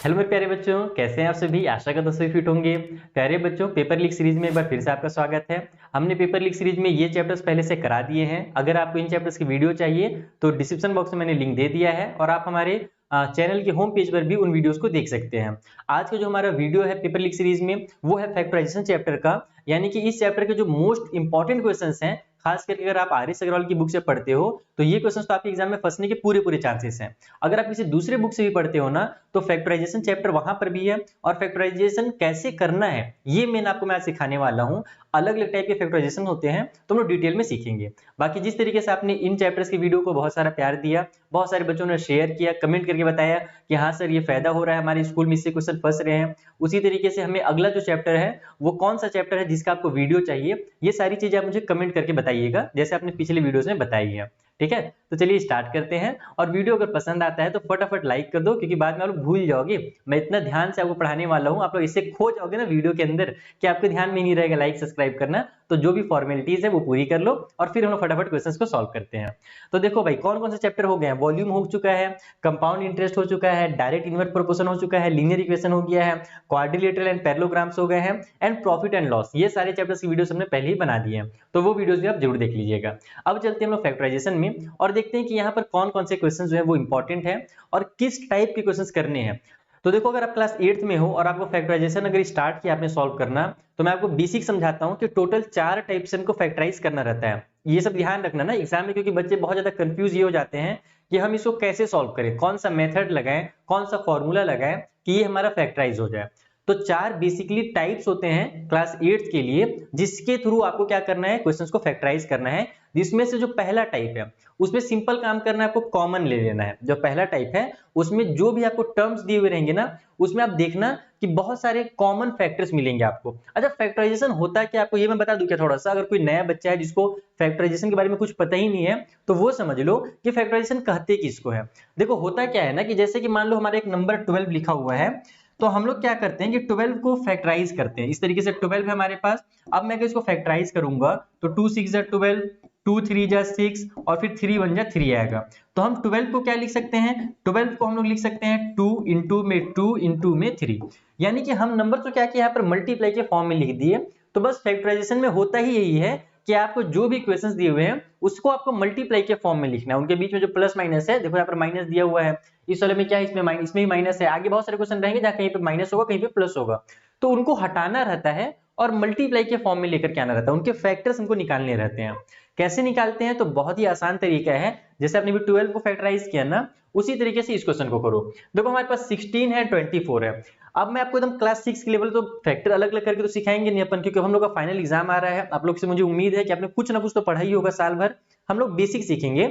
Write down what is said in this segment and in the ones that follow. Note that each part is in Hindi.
हेलो मेरे प्यारे बच्चों, कैसे हैं आप सभी। आशा करता हूं सभी फिट होंगे। प्यारे बच्चों, पेपर लीक सीरीज में एक बार फिर से आपका स्वागत है। हमने पेपर लीक सीरीज में ये चैप्टर्स पहले से करा दिए हैं। अगर आपको इन चैप्टर्स की वीडियो चाहिए तो डिस्क्रिप्शन बॉक्स में मैंने लिंक दे दिया है और आप हमारे चैनल के होम पेज पर भी उन वीडियोस को देख सकते हैं। आज का जो हमारा वीडियो है पेपर लीक सीरीज में वो है फैक्टराइजेशन चैप्टर का, यानी कि इस चैप्टर के जो मोस्ट इंपॉर्टेंट क्वेश्चंस हैं, खास करके अगर आप आर.एस. अग्रवाल की बुक से पढ़ते हो तो ये क्वेश्चंस तो आपके एग्जाम में फंसने के पूरे चांसेस हैं। अगर आप किसी दूसरे बुक से भी पढ़ते हो ना तो फैक्टराइजेशन चैप्टर वहां पर भी है और फैक्टराइजेशन कैसे करना है ये मैं आज सिखाने वाला हूं। अलग अलग टाइप के फैक्टराइजेशन होते हैं तो हम लोग डिटेल में सीखेंगे। बाकी जिस तरीके से आपने इन चैप्टर्स की वीडियो को बहुत सारा प्यार दिया, बहुत सारे बच्चों ने शेयर किया, कमेंट करके बताया कि हाँ सर ये फायदा हो रहा है, हमारे स्कूल में इससे क्वेश्चन फंस रहे हैं, उसी तरीके से हमें अगला जो चैप्टर है वो कौन सा चैप्टर है जिसका आपको वीडियो चाहिए, ये सारी चीजें आप मुझे कमेंट करके बताइएगा जैसे आपने पिछले वीडियोस में बताई है। ठीक है, तो चलिए स्टार्ट करते हैं। और वीडियो अगर पसंद आता है तो फटाफट लाइक कर दो, क्योंकि बाद में आप लोग भूल जाओगे। मैं इतना ध्यान से आपको पढ़ाने वाला हूं, आप लोग इससे खो जाओगे ना वीडियो के अंदर कि आपके ध्यान में नहीं रहेगा लाइक सब्सक्राइब करना। तो जो भी फॉर्मेलिटीज है वो पूरी कर लो और फिर हम लोग फटाफट क्वेश्चंस को सॉल्व करते हैं। तो देखो भाई, कौन कौन से चैप्टर हो गए हैं। वॉल्यूम हो चुका है, कंपाउंड इंटरेस्ट हो चुका है, डायरेक्ट इनवर्स प्रोपोर्शन हो चुका है, लीनियर इक्वेशन हो गया है, क्वाड्रिलेटरल एंड पैरेललोग्राम्स हो गए हैं, एंड प्रॉफिट एंड लॉस। ये सारे चैप्टर्स की वीडियोस हमने पहले ही बना दिए हैं, तो वो वीडियोस भी आप जरूर देख लीजिएगा। अब चलते हैं हम लोग फैक्टराइजेशन में और देखते हैं कि यहाँ पर कौन कौन से क्वेश्चन जो है वो इंपॉर्टेंट है और किस टाइप के क्वेश्चन करने हैं। तो देखो, अगर आप क्लास 8th में हो और आपको फैक्टराइजेशन अगर स्टार्ट किया आपने सॉल्व करना, तो मैं आपको बेसिक समझाता हूं कि टोटल 4 टाइप से इनको फैक्टराइज करना रहता है। ये सब ध्यान रखना ना एग्जाम में, क्योंकि बच्चे बहुत ज्यादा कंफ्यूज ये हो जाते हैं कि हम इसको कैसे सॉल्व करें, कौन सा मेथड लगाएं, कौन सा फॉर्मूला लगाएं कि ये हमारा फैक्टराइज हो जाए। तो 4 बेसिकली टाइप्स होते हैं क्लास 8th के लिए, जिसके थ्रू आपको क्या करना है, क्वेश्चंस को फैक्टराइज करना है। जिसमें से जो पहला टाइप है उसमें सिंपल काम करना है, आपको कॉमन ले लेना है। जो पहला टाइप है उसमें जो भी आपको टर्म्स दिए हुए रहेंगे ना, उसमें आप देखना कि बहुत सारे कॉमन फैक्टर्स मिलेंगे आपको। अच्छा, फैक्टराइजेशन होता है क्या आपको ये मैं बता दूं क्या थोड़ा सा। अगर कोई नया बच्चा है जिसको फैक्टराइजेशन के बारे में कुछ पता ही नहीं है तो वो समझ लो कि फैक्टराइजेशन कहते किसको है। देखो, होता क्या है ना कि जैसे कि मान लो हमारा एक नंबर 12 लिखा हुआ है, तो हम लोग क्या करते हैं कि 12 को फैक्टराइज करते हैं। इस तरीके से 12 है हमारे पास। अब मैं इसको फैक्टराइज करूंगा तो 2 6 जा 12, 2 3 जा 6 और फिर 3 1 जा 3 आएगा। तो हम 12 को क्या लिख सकते हैं, 12 को हम लोग लिख सकते हैं 2 इंटू में 2 इंटू में 3। यानी कि हम नंबर तो क्या किया यहाँ पर मल्टीप्लाई के फॉर्म में लिख दिए। तो बस फैक्टराइजेशन में होता ही यही है कि आपको जो भी क्वेश्चंस दिए हुए हैं उसको आपको मल्टीप्लाई के फॉर्म में लिखना है। उनके बीच में जो प्लस माइनस है, देखो यहाँ पर माइनस दिया हुआ है, इस वाले में क्या है, इसमें भी माइनस है। आगे बहुत सारे क्वेश्चन रहेंगे जहां कहीं पे माइनस होगा, कहीं पे प्लस होगा, तो उनको हटाना रहता है और मल्टीप्लाई के फॉर्म में लेकर के आना रहता है। उनके फैक्टर्स हमको निकालने रहते हैं। कैसे निकालते हैं, तो बहुत ही आसान तरीका है। जैसे आपने भी 12 को फैक्टराइज किया ना, उसी तरीके से इस क्वेश्चन को करो। देखो हमारे पास 16 है, 24 है। अब मैं आपको एकदम क्लास 6 के लेवल तो फैक्टर अलग अलग करके तो सिखाएंगे नहीं अपन, क्योंकि हम लोग का फाइनल एग्जाम आ रहा है। आप लोग से मुझे उम्मीद है कि आपने कुछ ना कुछ तो पढ़ा ही होगा साल भर। हम लोग बेसिक सीखेंगे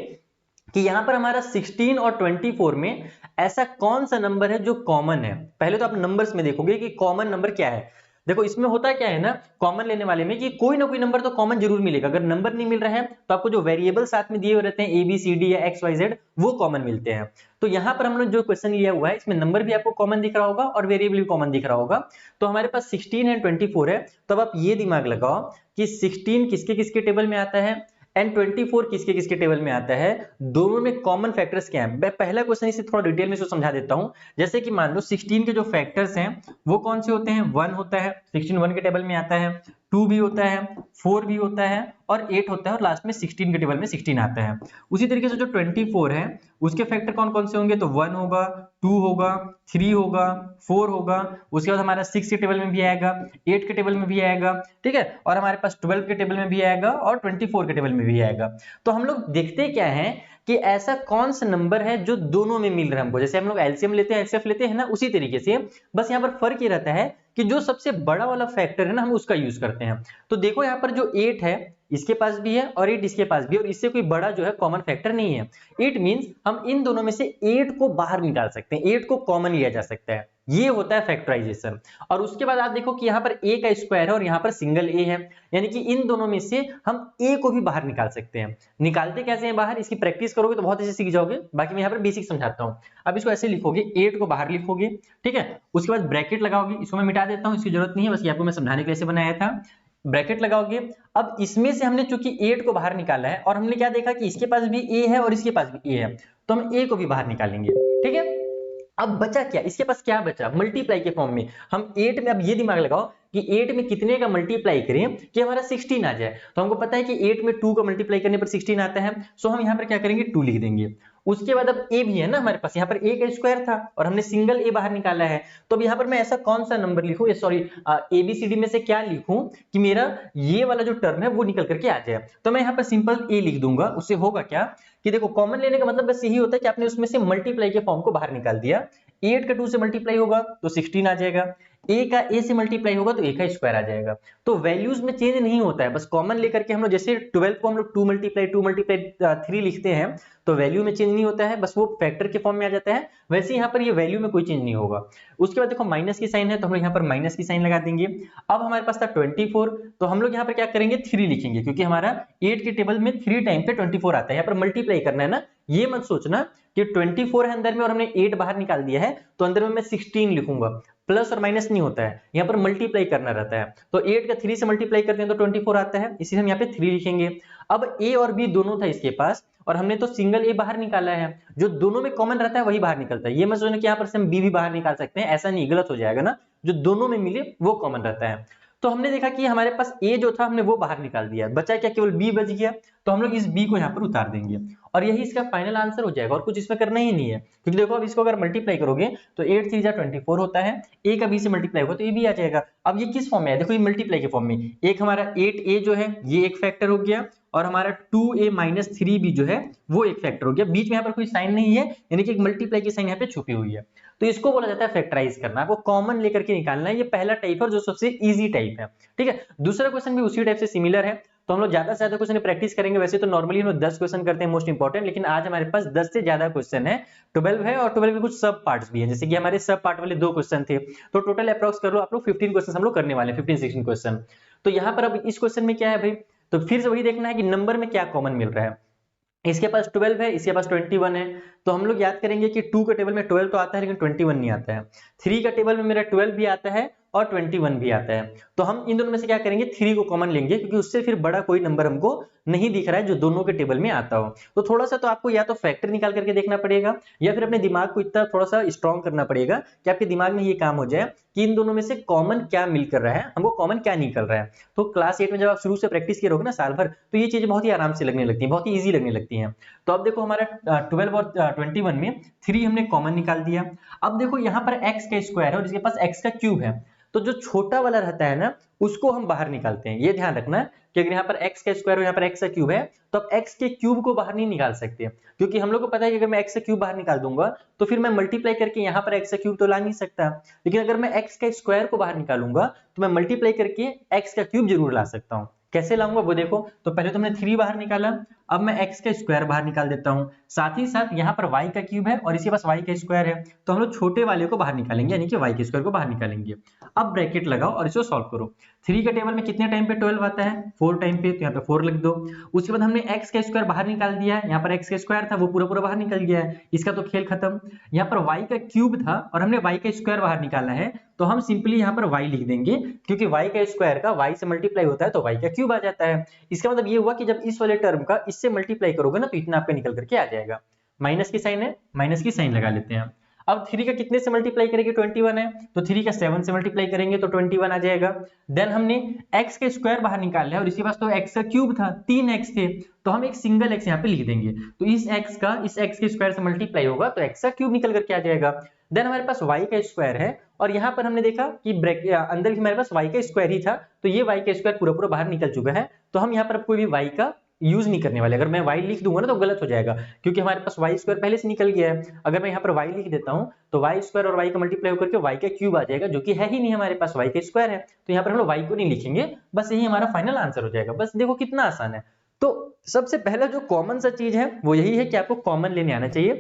कि यहाँ पर हमारा 16 और 24 में ऐसा कौन सा नंबर है जो कॉमन है। पहले तो आप नंबर्स में देखोगे कि कॉमन नंबर क्या है। देखो इसमें होता क्या है ना, कॉमन लेने वाले में कि कोई ना कोई नंबर तो कॉमन जरूर मिलेगा। अगर नंबर नहीं मिल रहा है तो आपको जो वेरिएबल साथ में दिए हुए रहते हैं ए बी सी डी या एक्स वाई जेड, वो कॉमन मिलते हैं। तो यहाँ पर हमने जो क्वेश्चन लिया हुआ है इसमें नंबर भी आपको कॉमन दिख रहा होगा और वेरिएबल भी कॉमन दिख रहा होगा। तो हमारे पास 16 है, 24 है। तो अब आप ये दिमाग लगाओ कि 16 किसके किसके टेबल में आता है एंड 24 किसके किसके टेबल में आता है। दोनों में कॉमन फैक्टर्स क्या है, मैं पहला क्वेश्चन इसे थोड़ा डिटेल में इसको समझा देता हूं। जैसे कि मान लो 16 के जो फैक्टर्स हैं वो कौन से होते हैं, 1 होता है, 16 1 के टेबल में आता है, 2 भी होता है, 4 भी होता है और 8 होता है, और लास्ट में 16 के टेबल में 16 आता है। उसी तरीके से जो 24 है उसके फैक्टर कौन कौन से होंगे, तो 1 होगा, 2 होगा, 3 होगा, 4 होगा। उसके बाद हमारा 6 के टेबल में भी आएगा, 8 के टेबल में भी आएगा, ठीक है, और हमारे पास 12 के टेबल में भी आएगा और 24 के टेबल में भी आएगा। तो हम लोग देखते क्या है कि ऐसा कौन सा नंबर है जो दोनों में मिल रहा है हमको। जैसे हम लोग एलसीएम लेते हैं, एचसीएफ लेते हैं ना, उसी तरीके से बस यहाँ पर फर्क ये रहता है कि जो सबसे बड़ा वाला फैक्टर है ना हम उसका यूज करते हैं। तो देखो यहाँ पर जो 8 है इसके पास भी है और 8 इसके पास भी है, और इससे कोई बड़ा जो है कॉमन फैक्टर नहीं है। इट मींस हम इन दोनों में से 8 को बाहर निकाल सकते हैं, 8 को कॉमन लिया जा सकता है। ये होता है फैक्टराइजेशन। और उसके बाद आप देखो कि यहाँ पर a का स्क्वायर है और यहाँ पर सिंगल a है, यानी कि इन दोनों में से हम a को भी बाहर निकाल सकते हैं। निकालते कैसे हैं बाहर, इसकी प्रैक्टिस करोगे तो बहुत अच्छे सीख जाओगे। बाकी मैं यहाँ पर बेसिक समझाता हूँ। अब इसको ऐसे लिखोगे, 8 को बाहर लिखोगे, ठीक है, उसके बाद ब्रैकेट लगाओगे। इसको मैं मिटा देता हूँ, इसकी जरूरत नहीं है, बस ये आपको मैं समझाने के लिए बनाया था। ब्रैकेट लगाओगे। अब इसमें से हमने चूंकि 8 को बाहर निकाला है और हमने क्या देखा कि इसके पास भी a है और इसके पास भी a है, तो हम a को भी बाहर निकालेंगे, ठीक है। अब बचा क्या, इसके पास क्या बचा, मल्टीप्लाई के फॉर्म में हम 8 में, अब ये दिमाग लगाओ कि 8 में कितने का मल्टीप्लाई करें कि हमारा 16 आ जाए। तो हमको पता है कि 8 में 2 का मल्टीप्लाई करने पर 16 आता है, सो हम यहाँ पर क्या करेंगे 2 लिख देंगे। उसके बाद अब ए भी है ना हमारे पास, यहाँ पर ए का स्क्वायर था और हमने सिंगल ए बाहर निकाला है, तो अब यहाँ पर मैं ऐसा कौन सा नंबर लिखूं, सॉरी एबीसीडी में से क्या लिखूं कि मेरा ये वाला जो टर्म है वो निकल करके आ जाए। तो मैं यहाँ पर सिंपल ए लिख दूंगा। उससे होगा क्या कि देखो कॉमन लेने का मतलब बस यही होता है कि आपने उसमें से मल्टीप्लाई के फॉर्म को बाहर निकाल दिया। 8 का 2 से मल्टीप्लाई होगा तो 16 आ जाएगा, ए का ए से मल्टीप्लाई होगा तो ए का स्क्वायर आ जाएगा। तो वैल्यूज में चेंज नहीं होता है, बस कॉमन लेकर के हम लोग जैसे 12 को हम लोग 2 मल्टीप्लाई 3 लिखते हैं तो वैल्यू में चेंज नहीं होता है, बस वो फैक्टर के फॉर्म में आ जाता है। वैसे यहाँ पर ये वैल्यू में कोई चेंज नहीं होगा। उसके बाद देखो माइनस की साइन है तो हम लोग यहाँ पर माइनस की साइन लगा देंगे। अब हमारे पास था 24, तो हम लोग यहाँ पर क्या करेंगे 3 लिखेंगे, क्योंकि हमारा 8 के टेबल में 3 टाइम पे 24 आता है। यहाँ पर मल्टीप्लाई करना है ना, ये मत सोचना कि 24 है अंदर में और हमने 8 बाहर निकाल दिया है तो अंदर में मैं 16 लिखूंगा। प्लस और माइनस नहीं होता है, यहाँ पर मल्टीप्लाई करना रहता है। तो 8 का 3 से मल्टीप्लाई करते हैं तो 24 आता है, इसीलिए हम यहाँ पे 3 लिखेंगे। अब ए और बी दोनों था इसके पास और हमने तो सिंगल ए बाहर निकाला है, जो दोनों में कॉमन रहता है वही बाहर निकलता है। ये मत सोचना कि यहाँ पर से हम बी भी बाहर निकाल सकते हैं, ऐसा नहीं, गलत हो जाएगा ना, जो दोनों में मिले वो कॉमन रहता है। तो हमने देखा कि हमारे पास ए जो था हमने वो बाहर निकाल दिया, बचा क्या, केवल बी बच गया। तो हम लोग इस बी को यहाँ पर उतार देंगे और यही इसका फाइनल आंसर हो जाएगा, और कुछ इसमें करना ही नहीं है। क्योंकि देखो अब इसको अगर मल्टीप्लाई करोगे तो 8 3 जा 24 होता है, ए का बी से मल्टीप्लाई होगा तो ये भी आ जाएगा। अब ये किस फॉर्म में है, देखो ये मल्टीप्लाई के फॉर्म में, एक हमारा 8a जो है ये एक फैक्टर हो गया और हमारा 2a माइनस 3b जो है वो एक फैक्टर हो गया। बीच में यहाँ पर कोई साइन नहीं है, यानी कि एक मल्टीप्लाई की साइन यहाँ पे छुपी हुई है। तो इसको बोला जाता है फैक्टराइज करना। आपको कॉमन लेकर के निकालना है, ये पहला टाइप है जो सबसे इजी टाइप है। ठीक है, दूसरा क्वेश्चन भी उसी टाइप से सिमिलर है, तो हम लोग ज्यादा से ज्यादा क्वेश्चन प्रैक्टिस करेंगे। वैसे तो नॉर्मली हम लोग 10 क्वेश्चन करते हैं मोस्ट इंपॉर्टेंट, लेकिन आज हमारे पास 10 से ज्यादा क्वेश्चन है, 12 है और 12 के कुछ सब पार्ट्स भी हैं। जैसे कि हमारे सब पार्ट वाले 2 क्वेश्चन थे, तो टोटल अप्रॉक्स कर लो आप लोग 15 क्वेश्चन हम लोग करने वाले हैं, 15-16 क्वेश्चन। तो यहाँ पर अब इस क्वेश्चन में क्या है भाई, तो फिर से वही देखना है कि नंबर में क्या कॉमन मिल रहा है। इसके पास 12 है, इसके पास 21 है, तो हम लोग याद करेंगे कि 2 के टेबल में 12 तो आता है लेकिन 21 नहीं आता है। 3 का टेबल में मेरा 12 भी आता है और 21 भी आता है, तो हम इन दोनों में से क्या करेंगे 3 को कॉमन लेंगे, क्योंकि उससे फिर बड़ा कोई नंबर हमको नहीं दिख रहा है जो दोनों के टेबल में आता हो। तो थोड़ा सा तो आपको या तो फैक्टर निकाल करके देखना पड़ेगा या फिर अपने दिमाग को इतना थोड़ा सा स्ट्रॉन्ग करना पड़ेगा कि आपके दिमाग में ये काम हो जाए कि इन दोनों में से कॉमन क्या मिलकर रहा है, हमको कॉमन क्या निकल रहा है। तो क्लास 8 में जब आप शुरू से प्रैक्टिस किए रहोगे ना साल भर, तो ये चीजें बहुत ही आराम से लगने लगती है, बहुत ही ईजी लगने लगती है। तो अब देखो हमारा 12 और 21 में 3 हमने कॉमन निकाल दिया। अब देखो यहाँ पर x का स्क्वायर है और इसके पास x का क्यूब है, तो जो छोटा वाला रहता है ना उसको हम बाहर निकालते हैं। ये ध्यान रखना कि अगर यहाँ पर x का स्क्वायर और यहाँ पर x का क्यूब है तो अब x के क्यूब को बाहर नहीं निकाल सकते, क्योंकि हम लोग को पता है कि अगर मैं x का क्यूब बाहर निकाल दूंगा तो फिर मैं मल्टीप्लाई करके यहाँ पर x का क्यूब तो ला नहीं सकता। लेकिन अगर मैं x का स्क्वायर को बाहर निकालूंगा तो मैं मल्टीप्लाई करके x का क्यूब जरूर ला सकता हूँ। कैसे लाऊंगा वो देखो, तो पहले तो हमने 3 बाहर निकाला, अब मैं x का स्क्वायर बाहर निकाल देता हूं, साथ ही साथ यहाँ पर y का क्यूब है और इसके पास y का स्क्वायर है, तो हम लोग छोटे वाले को बाहर निकालेंगे, यानी कि y के स्क्वायर को बाहर निकालेंगे। अब ब्रैकेट लगाओ और इसको सॉल्व करो। 3 के टेबल में कितने टाइम पे 12 आता है, 4 टाइम पे, तो यहाँ पे 4 लिख दो। उसके बाद हमने x का स्क्वायर बाहर निकाल दिया है, यहाँ पर x का स्क्वायर था वो पूरा पूरा बाहर निकल गया है, इसका तो खेल खत्म। यहाँ पर y का क्यूब था और हमने y का स्क्वायर बाहर निकाला है, तो हम सिंपली यहाँ पर y लिख देंगे, क्योंकि y का स्क्वायर का y से मल्टीप्लाई होता है तो y का क्यूब आ जाता है। इसका मतलब ये हुआ कि जब इस वाले टर्म का इससे मल्टीप्लाई करोगे ना तो इतना आपका निकल करके आ जाएगा। माइनस की साइन है, माइनस की साइन लगा लेते हैं। अब 3 का कितने से मल्टीप्लाई करेंगे, 21 है, तो 3 का 7 से मल्टीप्लाई करेंगे तो 21 आ जाएगा। देन हमने x का स्क्वायर बाहर निकाल लिया और इसके पास तो x का क्यूब था, 3x थे, तो हम एक सिंगल x यहाँ पे लिख देंगे, तो इस x के स्क्वायर से मल्टीप्लाई होगा तो x का क्यूब निकल करके आ जाएगा। देन हमारे पास y का स्क्वायर है और यहाँ पर हमने देखा कि अंदर भी हमारे पास y का स्क्वायर ही था, तो ये y का स्क्वायर पूरा पूरा बाहर निकल चुका है, तो हम यहाँ पर अब कोई भी y का यूज नहीं करने वाले। अगर मैं y लिख दूंगा ना तो गलत हो जाएगा, क्योंकि हमारे पास y स्क्वायर पहले से निकल गया है। अगर मैं यहाँ पर y लिख देता हूँ तो y स्क्वायर और y का मल्टीप्लाई होकर के y का क्यूब आ जाएगा, जो कि है ही नहीं हमारे पास, y का स्क्वायर है, तो यहाँ पर हम लोग y को नहीं लिखेंगे, बस यही हमारा फाइनल आंसर हो जाएगा। बस देखो कितना आसान है। तो सबसे पहला जो कॉमन सा चीज है वो यही है कि आपको कॉमन लेने आना चाहिए,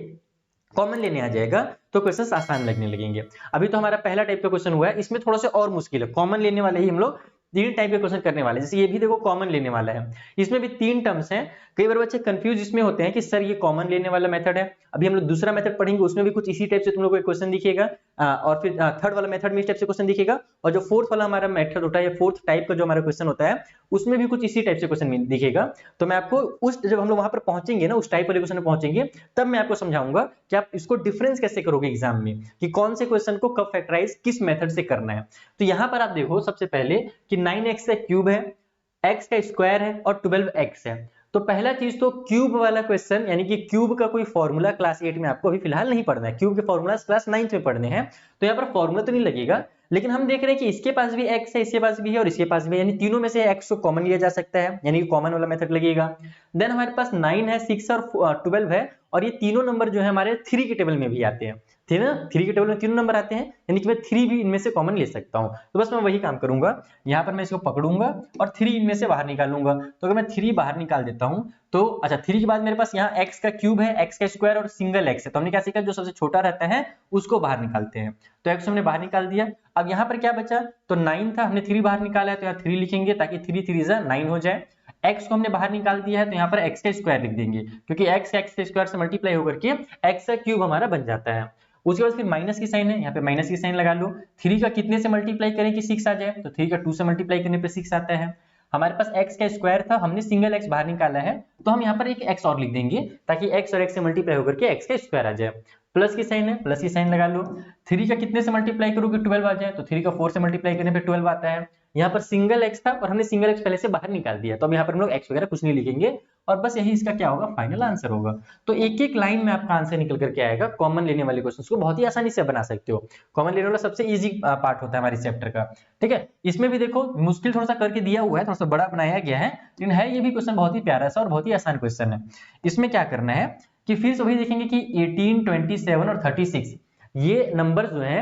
कॉमन लेने आ जाएगा तो क्वेश्चन आसान लगने लगेंगे। अभी तो हमारा पहला टाइप का क्वेश्चन हुआ है, इसमें थोड़ा सा और मुश्किल है, कॉमन लेने वाले ही हम लोग तीन टाइप के क्वेश्चन करने वाले हैं। जैसे ये भी देखो कॉमन लेने वाला है, इसमें भी तीन टर्म्स हैं। कई बार बच्चे कंफ्यूज इसमें होते हैं कि सर ये कॉमन लेने वाला मेथड है, अभी हम लोग दूसरा मेथड पढ़ेंगे उसमें भी कुछ इसी टाइप से तुम लोग को एक क्वेश्चन दिखेगा, और फिर थर्ड वाला मेथड में इस टाइप से क्वेश्चन दिखेगा, और जो फोर्थ वाला हमारा मेथड होता है या फोर्थ टाइप का जो हमारा क्वेश्चन होता है उसमें भी कुछ इसी टाइप से क्वेश्चन दिखेगा। तो मैं आपको उस जब हम लोग वहां पर पहुंचेंगे ना, उस टाइप वाले क्वेश्चन में पहुंचेंगे, तब मैं आपको समझाऊंगा कि आप इसको डिफरेंस कैसे करोगे एग्जाम में, कि कौन से क्वेश्चन को कब फैक्टराइज किस मेथड से करना है। तो यहां पर आप देखो सबसे पहले कि 9x का क्यूब है, x का स्क्वायर है और 12x है। तो पहला चीज तो क्यूब वाला क्वेश्चन, यानी कि क्यूब का कोई फॉर्मूला क्लास 8 में आपको अभी फिलहाल नहीं पढ़ना है, क्यूब के फॉर्मूला क्लास 9 में पढ़ने हैं, तो यहाँ पर फॉर्मूला तो नहीं लगेगा। लेकिन हम देख रहे हैं कि इसके पास भी x है, इसके पास भी है और इसके पास भी है, यानी तीनों में से x को कॉमन लिया जा सकता है, यानी कि कॉमन वाला मेथड लगेगा। देन हमारे पास 9 है, 6 और 12 है, और ये तीनों नंबर जो है हमारे 3 के टेबल में भी आते हैं, ठीक है ना, 3 के टेबल में तीनों नंबर आते हैं, यानी कि मैं 3 भी इनमें से कॉमन ले सकता हूं। तो बस मैं वही काम करूंगा, यहाँ पर मैं इसको पकड़ूंगा और 3 इनमें से बाहर निकालूंगा। तो अगर मैं 3 बाहर निकाल देता हूं तो अच्छा 3 के बाद मेरे पास यहाँ x का क्यूब है, x का स्क्वायर और सिंगल x है। तो हमने क्या सीखा, जो सबसे छोटा रहता है उसको बाहर निकालते हैं। तो x हमने बाहर निकाल दिया। अब यहाँ पर क्या बचा, तो 9 था, हमने 3 बाहर निकाला है, तो यहाँ 3 लिखेंगे ताकि 3 3 9 हो जाए। x को हमने बाहर निकाल दिया है, तो यहाँ पर x का स्क्वायर लिख देंगे, क्योंकि x के स्क्वायर से मल्टीप्लाई होकर के x का क्यूब हमारा बन जाता है। उसके बाद फिर माइनस की साइन है, यहाँ पे माइनस की साइन लगा लो। 3 का कितने से मल्टीप्लाई करें कि 6 आ जाए, तो 3 का 2 से मल्टीप्लाई करने पे 6 आता है। हमारे पास x का स्क्वायर था, हमने सिंगल x बाहर निकाला है, तो हम यहाँ पर एक x और लिख देंगे ताकि x और x से मल्टीप्लाई होकर के x का स्क्वायर आ जाए। प्लस की साइन है, प्लस की साइन लगा लो। 3 का कितने से मल्टीप्लाई करोगे 12 आ जाए, तो 3 का 4 से मल्टीप्लाई करने पे 12 आता है। यहाँ पर सिंगल x था और हमने सिंगल x पहले से बाहर निकाल दिया, तो अब यहाँ पर हम लोग x वगैरह कुछ नहीं लिखेंगे, और बस यही इसका क्या होगा, फाइनल आंसर होगा। तो एक एक लाइन में आपका आंसर निकल करके आएगा। कॉमन लेने वाले क्वेश्चंस को बहुत ही आसानी से बना सकते हो। कॉमन लेने वाला सबसे इजी पार्ट होता है हमारे चैप्टर का, ठीक है। इसमें भी देखो मुश्किल थोड़ा सा करके दिया हुआ है, थोड़ा सा बड़ा बनाया गया है, लेकिन है ये भी क्वेश्चन बहुत ही प्यारा सा और बहुत ही आसान क्वेश्चन है। इसमें क्या करना है कि फिर से वही देखेंगे कि 18, 27 और 36 ये नंबर जो है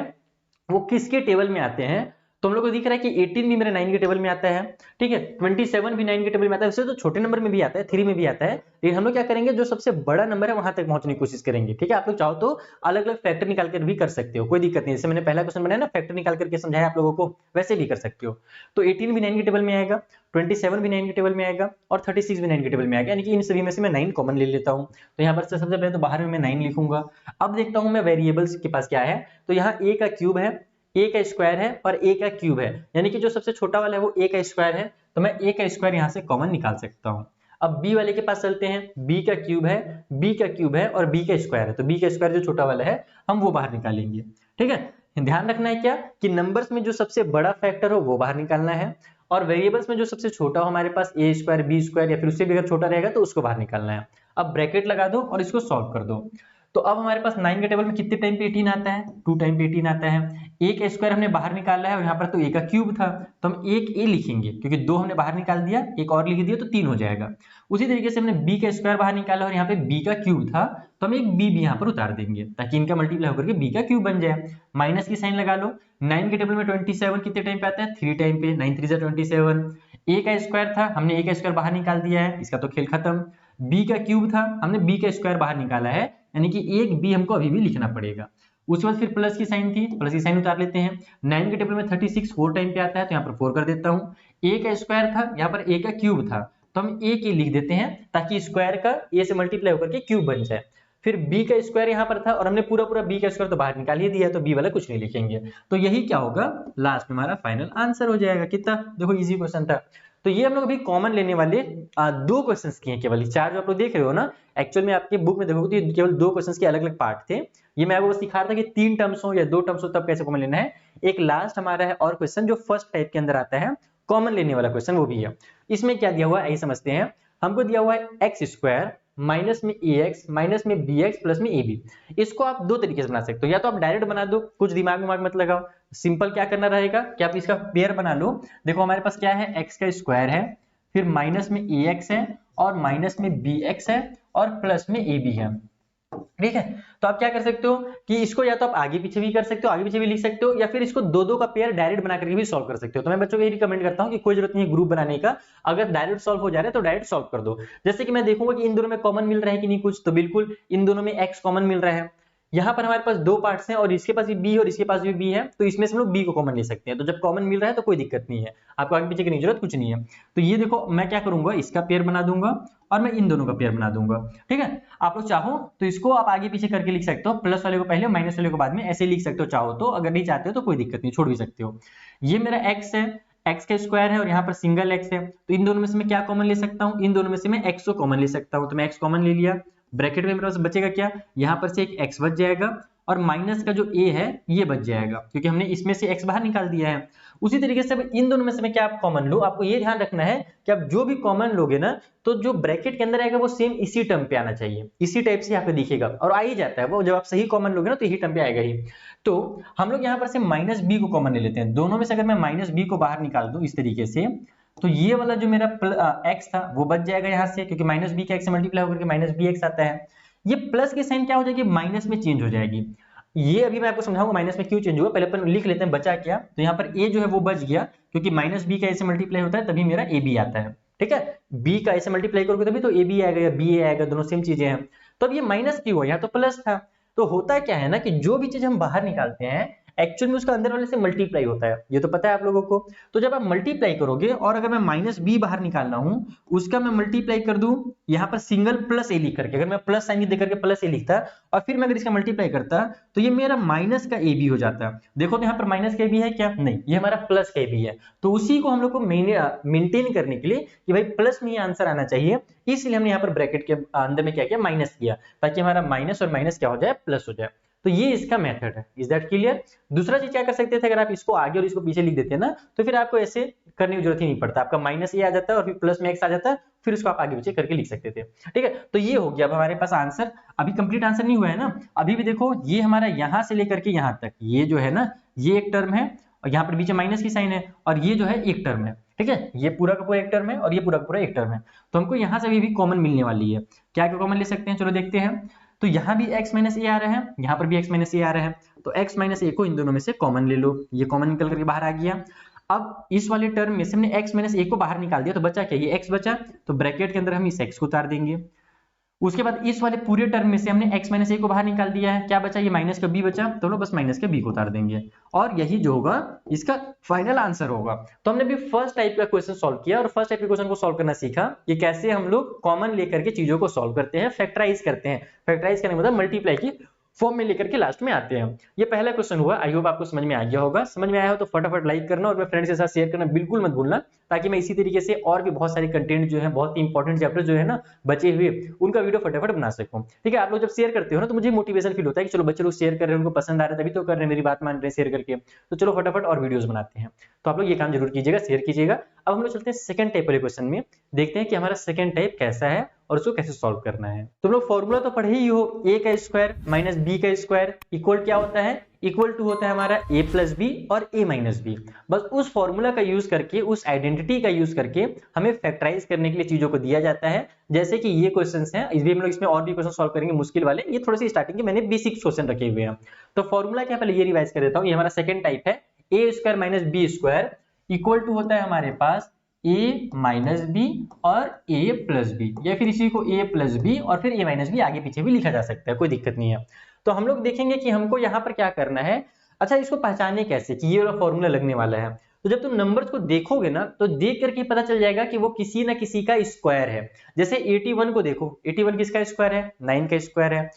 वो किसके टेबल में आते हैं। तो हम लोग को दिख रहा है कि 18 भी मेरे 9 के टेबल में आता है, ठीक है, 27 भी 9 के टेबल में आता है। वैसे तो छोटे नंबर में भी आता है, 3 में भी आता है, लेकिन हम लोग क्या करेंगे, जो सबसे बड़ा नंबर है वहां तक पहुंचने की कोशिश करेंगे, ठीक है। आप लोग चाहो तो अलग अलग फैक्टर निकाल कर भी कर सकते हो, कोई दिक्कत नहीं। जैसे मैंने पहला क्वेश्चन बनाया ना, फैक्टर निकाल करके समझाया आप लोगों को, वैसे भी कर सकते हो। तो 18 भी 9 के टेबल में आएगा, 27 भी 9 के टेबल में आएगा और 36 भी 9 के टेबल में आएगा, यानी कि इन सभी में से मैं 9 कॉमन ले लेता हूं। तो यहाँ पर सबसे पहले तो बाहर में मैं 9 लिखूंगा। अब देखता हूं मैं वेरिएबल्स के पास क्या है, तो यहाँ a का क्यूब है, a का स्क्वायर है और a का क्यूब है, यानी कि जो सबसे छोटा वाला है वो a का स्क्वायर है, तो मैं a का स्क्वायर यहाँ से कॉमन निकाल सकता हूँ। अब b वाले के पास चलते हैं, b का क्यूब है, b का क्यूब है और b का स्क्वायर है, तो b का स्क्वायर जो छोटा वाला है हम वो बाहर निकालेंगे, ठीक है। ध्यान रखना है क्या कि नंबर्स में जो सबसे बड़ा फैक्टर हो वो बाहर निकालना है, और वेरिएबल्स में जो सबसे छोटा हो हमारे पास a स्क्वायर, b स्क्वायर या फिर उससे भी अगर छोटा रहेगा तो उसको बाहर निकालना है। अब ब्रैकेट लगा दो और इसको सॉल्व कर दो। तो अब हमारे पास 9 के टेबल में कितने टाइम पे 18 आता है, 2 टाइम पे 18 आता है। a का स्क्वायर हमने बाहर निकाला है और यहाँ पर तो a का क्यूब था, तो हम एक a लिखेंगे, क्योंकि 2 हमने बाहर निकाल दिया, एक और लिख दिया तो 3 हो जाएगा। उसी तरीके से हमने b का स्क्वायर बाहर निकाला और यहाँ पे b का क्यूब था, तो हम एक b भी यहाँ पर उतार देंगे ताकि इनका मल्टीप्लाई होकर के b का क्यूब बन जाए। माइनस की साइन लगा लो। 9 के टेबल में 27 कितने टाइम पे आता है, 3 टाइम पे, 9 3 27। a का स्क्वायर था, हमने a का स्क्वायर बाहर निकाल दिया है, इसका तो खेल खत्म। b का क्यूब था, हमने b का स्क्वायर बाहर निकाला है, यानी कि एक b हमको अभी भी लिखना पड़ेगा। उसके बाद फिर प्लस की साइन थी, प्लस की साइन उतार लेते हैं। 9 के टेबल में 36 4 टाइम पे आता है, तो यहाँ पर 4 कर देता हूँ। a का स्क्वायर था, यहाँ पर a का क्यूब था, तो हम a के लिख देते हैं ताकि स्क्वायर का a से मल्टीप्लाई होकर के क्यूब बन जाए। फिर b का स्क्वायर यहाँ पर था और हमने पूरा b का स्क्वायर तो बाहर निकाल ही दिया, तो b वाला कुछ नहीं लिखेंगे। तो यही क्या होगा, लास्ट में हमारा फाइनल आंसर हो जाएगा। कितना देखो इजी क्वेश्चन था। तो ये हम लोग अभी कॉमन लेने वाले 2 क्वेश्चंस किए हैं, केवल 4 जो आप लोग देख रहे हो ना, एक्चुअल में आपके बुक में देखोगे तो केवल 2 क्वेश्चंस के अलग अलग पार्ट थे। ये मैं आपको सिखा रहा था कि 3 टर्म्स हो या 2 टर्म्स हो तब कैसे कॉमन लेना है। एक लास्ट हमारा है और क्वेश्चन जो फर्स्ट टाइप के अंदर आता है, कॉमन लेने वाला क्वेश्चन वो भी है। इसमें क्या दिया हुआ है यही समझते हैं। हमको दिया हुआ है एक्स स्क्वायर माइनस में ax माइनस में bx प्लस में ab। इसको आप 2 तरीके से बना सकते हो, या तो आप डायरेक्ट बना दो, कुछ दिमाग मत लगाओ। सिंपल क्या करना रहेगा कि आप इसका पेयर बना लो। देखो हमारे पास क्या है, x का स्क्वायर है, फिर माइनस में ax है और माइनस में bx है और प्लस में ab है, ठीक है। तो आप क्या कर सकते हो कि इसको या तो आप आगे पीछे भी कर सकते हो, आगे पीछे भी लिख सकते हो, या फिर इसको 2-2 का पेयर डायरेक्ट बना करके भी सॉल्व कर सकते हो। तो मैं बच्चों को ये रिकमेंड करता हूं कि कोई जरूरत नहीं है ग्रुप बनाने का, अगर डायरेक्ट सॉल्व हो जा रहा है तो डायरेक्ट सॉल्व कर दो। जैसे कि मैं देखूंगा कि इन दोनों में कॉमन मिल रहा है कि नहीं कुछ, तो बिल्कुल इन दोनों में x कॉमन मिल रहा है, यहाँ पर हमारे पास दो पार्ट्स हैं और इसके पास भी बी है और इसके पास भी बी है, तो इसमें से हम लोग बी को कॉमन ले सकते हैं। तो जब कॉमन मिल रहा है तो कोई दिक्कत नहीं है, आपको आगे पीछे करने की जरूरत कुछ नहीं है। तो ये देखो मैं क्या करूंगा, इसका पेयर बना दूंगा और मैं इन दोनों का पेयर बना दूंगा। ठीक है, आप लोग चाहो तो इसको आप आगे पीछे करके लिख सकते हो, प्लस वाले को पहले और माइनस वाले को बाद में, ऐसे लिख सकते हो चाहो तो। अगर नहीं चाहते हो तो कोई दिक्कत नहीं, छोड़ भी सकते हो। ये मेरा एक्स है, एक्स का स्क्वायर है और यहाँ पर सिंगल एक्स है, तो इन दोनों में से मैं क्या कॉमन ले सकता हूँ, इन दोनों में से मैं एक्स को कॉमन ले सकता हूँ। तो मैं एक्स कॉमन ले लिया, ब्रैकेट में मेरे पास बचेगा क्या, यहाँ पर से एक एक्स बच जाएगा और माइनस का जो ए है ये बच जाएगा, क्योंकि हमने इसमें से एक्स बाहर निकाल दिया है। उसी तरीके से इन दोनों में से मैं क्या कॉमन लूं, आपको ये ध्यान रखना है कि आप जो भी कॉमन लोगे ना, तो जो ब्रैकेट के अंदर आएगा वो सेम इसी टर्म पे आना चाहिए, इसी टाइप से यहाँ पे दिखेगा और आ ही जाता है वो, जब आप सही कॉमन लोगे ना तो यही टर्म पे आएगा ही। तो हम लोग यहाँ पर से माइनस बी को कॉमन ले लेते हैं। दोनों में से अगर मैं माइनस बी को बाहर निकाल दूं इस तरीके से, तो ये वाला जो मेरा एक्स था वो बच जाएगा यहाँ से, क्योंकि माइनस बी का एक्स से मल्टीप्लाई होकर के माइनस बी एक्स आता है। ये प्लस की साइन क्या हो जाएगी, माइनस में चेंज हो जाएगी। ये अभी मैं आपको समझाऊंगा माइनस में क्यों चेंज हुआ, पहले अपन लिख लेते हैं बचा क्या। तो यहाँ पर ए जो है वो बच गया, क्योंकि माइनस बी का ए से मल्टीप्लाई होता है तभी मेरा ए बी आता है। ठीक है, बी का ए से मल्टीप्लाई करोगे तभी तो ए बी आएगा या बी ए आएगा, दोनों सेम चीजें हैं। तो अब ये माइनस क्यों हुआ, यहाँ तो प्लस था। तो होता क्या है ना कि जो भी चीज हम बाहर निकालते हैं एक्चुअल में उसका अंदर वाले से मल्टीप्लाई होता है, ये तो पता है आप लोगों को। तो जब आप मल्टीप्लाई करोगे और अगर मैं माइनस बी बाहर निकालना हूं, उसका मैं मल्टीप्लाई कर दूं यहाँ पर सिंगल प्लस ए लिख करके, अगर मैं प्लस साइन दे करके प्लस ए लिखता और फिर मैं अगर इसका मल्टीप्लाई करता तो ये मेरा माइनस का ए बी हो जाता। देखो तो यहाँ पर माइनस का ए बी है क्या, नहीं, ये हमारा प्लस का ए बी है। तो उसी को हम लोग को मेंटेन करने के लिए कि भाई प्लस में ये आंसर आना चाहिए, इसलिए हमने यहाँ पर ब्रैकेट के अंदर में क्या किया, माइनस किया, ताकि हमारा माइनस और माइनस क्या हो जाए, प्लस हो जाए। तो ये इसका मेथड है। Is that clear. दूसरा चीज क्या कर सकते थे, अगर आप इसको आगे और इसको पीछे लिख देते हैं ना, तो फिर आपको ऐसे करने की जरूरत ही नहीं पड़ता, आपका माइनस ए आ जाता है और फिर प्लस में एक्स आ जाता है, फिर उसको आप आगे पीछे करके लिख सकते थे। ठीक है, तो ये हो गया अब हमारे पास आंसर। अभी कंप्लीट आंसर नहीं हुआ है ना, अभी भी देखो ये हमारा यहां से लेकर के यहां तक, ये जो है ना ये एक टर्म है और यहाँ पर बीच में माइनस की साइन है, और ये जो है एक टर्म है। ठीक है, ये पूरा का पूरा एक टर्म है और ये पूरा का पूरा एक टर्म है। तो हमको यहाँ से भी कॉमन मिलने वाली है। क्या क्या कॉमन ले सकते हैं, चलो देखते हैं। तो यहाँ भी x माइनस ए आ रहा है, यहाँ पर भी x माइनस ए आ रहा है, तो x माइनस ए को इन दोनों में से कॉमन ले लो, ये कॉमन निकल करके बाहर आ गया। अब इस वाले टर्म में से हमने x माइनस ए को बाहर निकाल दिया, तो बचा क्या, ये x बचा, तो ब्रैकेट के अंदर हम इस x को उतार देंगे। उसके बाद इस वाले पूरे टर्म में से हमने x माइनस ए को बाहर निकाल दिया है, क्या बचा, ये माइनस का b बचा, तो लोग बस माइनस का b को उतार देंगे और यही जो होगा इसका फाइनल आंसर होगा। तो हमने भी फर्स्ट टाइप का क्वेश्चन सॉल्व किया और फर्स्ट टाइप के क्वेश्चन को सॉल्व करना सीखा कि कैसे हम लोग कॉमन लेकर के चीजों को सॉल्व करते हैं, फैक्टराइज करते हैं। फैक्टराइज करने मतलब मल्टीप्लाई की फॉर्म में लेकर के लास्ट में आते हैं। ये पहला क्वेश्चन हुआ, आई होप आपको समझ में आ गया होगा। समझ में आया हो तो फटाफट लाइक करना और अपने फ्रेंड्स के साथ शेयर करना बिल्कुल मत भूलना, ताकि मैं इसी तरीके से और भी बहुत सारे कंटेंट जो है, बहुत ही इंपॉर्टेंट चैप्टर जो है ना बचे हुए, उनका वीडियो फटाफट बना सकूं। ठीक है, आप लोग जब शेयर करते हो ना तो मुझे मोटिवेशन फील होता है कि चलो बच्चे लोग शेयर कर रहे हैं, उनको पसंद आ रहा है तभी तो कर रहे हैं, मेरी बात मान रहे हैं शेयर करके, तो चलो फटाफट और वीडियोस बनाते हैं। तो आप लोग ये काम जरूर कीजिएगा, शेयर कीजिएगा। अब हम लोग चलते हैं सेकंड टाइप वाले क्वेश्चन में, देखते हैं कि हमारा सेकंड टाइप कैसा है और उसको कैसे सॉल्व करना है। तुम लोग फॉर्मूला तो पढ़े ही हो, a का स्क्वायर माइनस b का स्क्वायर इक्वल क्या होता है, इक्वल टू होता है हमारा a प्लस बी और a माइनस बी। बस उस फॉर्मूला का यूज करके, उस आइडेंटिटी का यूज करके हमें फैक्टराइज करने के लिए चीजों को दिया जाता है। जैसे कि ये क्वेश्चंस हैं, इसलिए हम लोग इसमें और भी क्वेश्चन सॉल्व करेंगे मुश्किल वाले, ये थोड़े से स्टार्टिंग के मैंने बेसिक क्वेश्चन रखे हुए हैं। तो फॉर्मूला क्या, पहले ये रिवाइज कर देता हूँ। ये हमारा सेकंड टाइप है, a square minus B square equal to होता है हमारे पास a माइनस बी और a प्लस बी, या फिर इसी को a प्लस बी और फिर a माइनस बी आगे पीछे भी लिखा जा सकता है, कोई दिक्कत नहीं है। तो हम लोग देखेंगे कि हमको यहाँ पर क्या करना है। अच्छा, इसको पहचाने कैसे कि ये वाला फॉर्मूला लगने वाला है, तो जब तुम नंबर्स को देखोगे ना तो देख करके पता चल जाएगा कि वो किसी ना किसी का स्क्वायर है। जैसे 81 को देखो, 81 किसका स्क्वायर है, 9 का स्क्वायर है।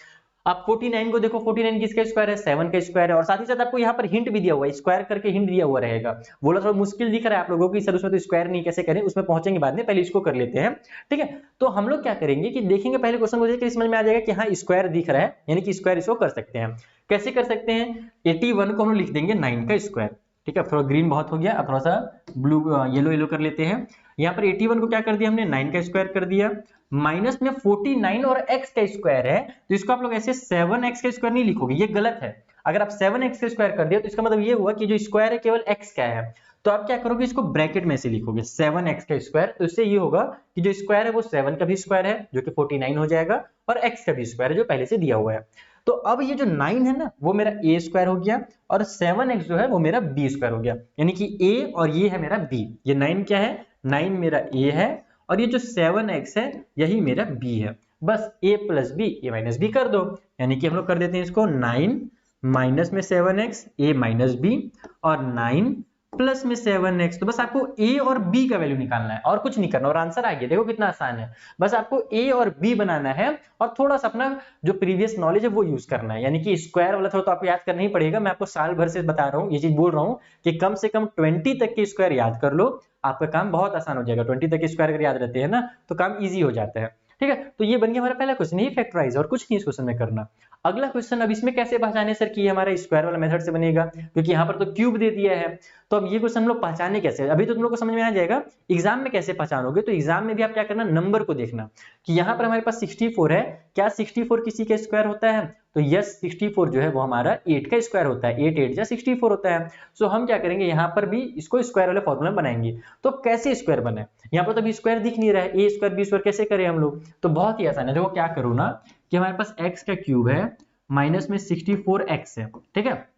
आप 49 को देखो, 49 किसका स्क्वायर है, 7 का स्क्वायर है। और साथ ही साथ आपको यहाँ पर हिंट भी दिया हुआ है, स्क्वायर करके हिंट दिया हुआ रहेगा। बोला थोड़ा मुश्किल दिख रहा है आप लोगों को कि सर उसमें तो स्क्वायर नहीं कैसे करें, उसमें पहुंचेंगे बाद में, पहले इसको कर लेते हैं। ठीक है, तो हम लोग क्या करेंगे कि देखेंगे पहले क्वेश्चन को देखकर समझ में आ जाएगा कि हाँ स्क्वायर दिख रहा है, यानी कि स्क्वायर इसको कर सकते हैं। कैसे कर सकते हैं, 81 को हम लिख देंगे 9 का स्क्वायर। ठीक है, थोड़ा ग्रीन बहुत हो गया, अब थोड़ा सा ब्लू येलो येलो कर लेते हैं। यहाँ पर 81 को क्या कर दिया हमने, 9 का स्क्वायर कर दिया, माइनस में 49 और x का स्क्वायर है, तो इसको आप लोग ऐसे 7x का स्क्वायर नहीं लिखोगे, ये गलत है। अगर आप 7x का स्क्वायर कर दिया तो इसका मतलब ये हुआ कि जो स्क्वायर है केवल x का है। तो आप क्या करोगे, इसको ब्रैकेट में से लिखोगे 7x का स्क्वायर, तो इससे ये होगा कि जो स्क्वायर है वो 7 का भी स्क्वायर है जो कि 49 हो जाएगा, और x का भी स्क्वायर है जो पहले से दिया हुआ है। तो अब ये जो 9 है ना वो मेरा a स्क्वायर हो गया, और 7x जो है वो मेरा b स्क्वायर हो गया, यानी कि a और ये है मेरा b। ये 9 क्या है, 9 मेरा a है, और ये जो 7x है यही मेरा b है। बस a plus B a minus B कर दो, यानी कि हम लोग कर देते हैं इसको 9 माइनस में 7x a माइनस बी और 9 प्लस में 7x। तो बस आपको a और b का वैल्यू निकालना है और कुछ नहीं करना और आंसर आ गया। देखो कितना आसान है, बस आपको a और b बनाना है और थोड़ा सा अपना जो प्रीवियस नॉलेज है वो यूज करना है, यानी कि स्क्वायर वाला थोड़ा तो आपको याद करना ही पड़ेगा। मैं आपको साल भर से बता रहा हूँ, ये चीज बोल रहा हूँ कि कम से कम 20 तक के स्क्वायर याद कर लो, आपका काम बहुत आसान हो जाएगा। 20 तक के स्क्वायर अगर याद रहते हैं ना तो काम ईजी हो जाता है। ठीक है, तो ये बन गया हमारा पहला क्वेश्चन, ये फैक्टराइज और कुछ नहीं इस क्वेश्चन में करना। अगला क्वेश्चन, अब इसमें कैसे पहचाने सर कि ये हमारा स्क्वायर वाला मेथड से बनेगा, क्योंकि यहाँ पर तो क्यूब दे दिया है। तो अब ये क्वेश्चन हम लोग पहचाने कैसे, अभी तो तुम लोग को समझ में आ जाएगा, एग्जाम में कैसे पहचानोगे। तो एग्जाम में भी आप क्या करना, नंबर को देखना कि यहाँ पर हमारे पास 64 है, क्या 64 किसी का स्क्वायर होता है? तो यस 64 जो है वो हमारा 8 का स्क्वायर होता है, 8 8 जा 64 होता है। सो हम क्या करेंगे, यहाँ पर भी इसको स्क्वायर वाले फॉर्मूला बनाएंगे। तो कैसे स्क्वायर बने, यहाँ पर तो अभी स्क्वायर दिख नहीं रहा है, ए स्क्वायर बी स्क्वायर कैसे करें हम लोग? तो बहुत ही आसान है, देखो क्या करो ना कि हमारे पास x का क्यूब है माइनस में 64x है, ठीक है।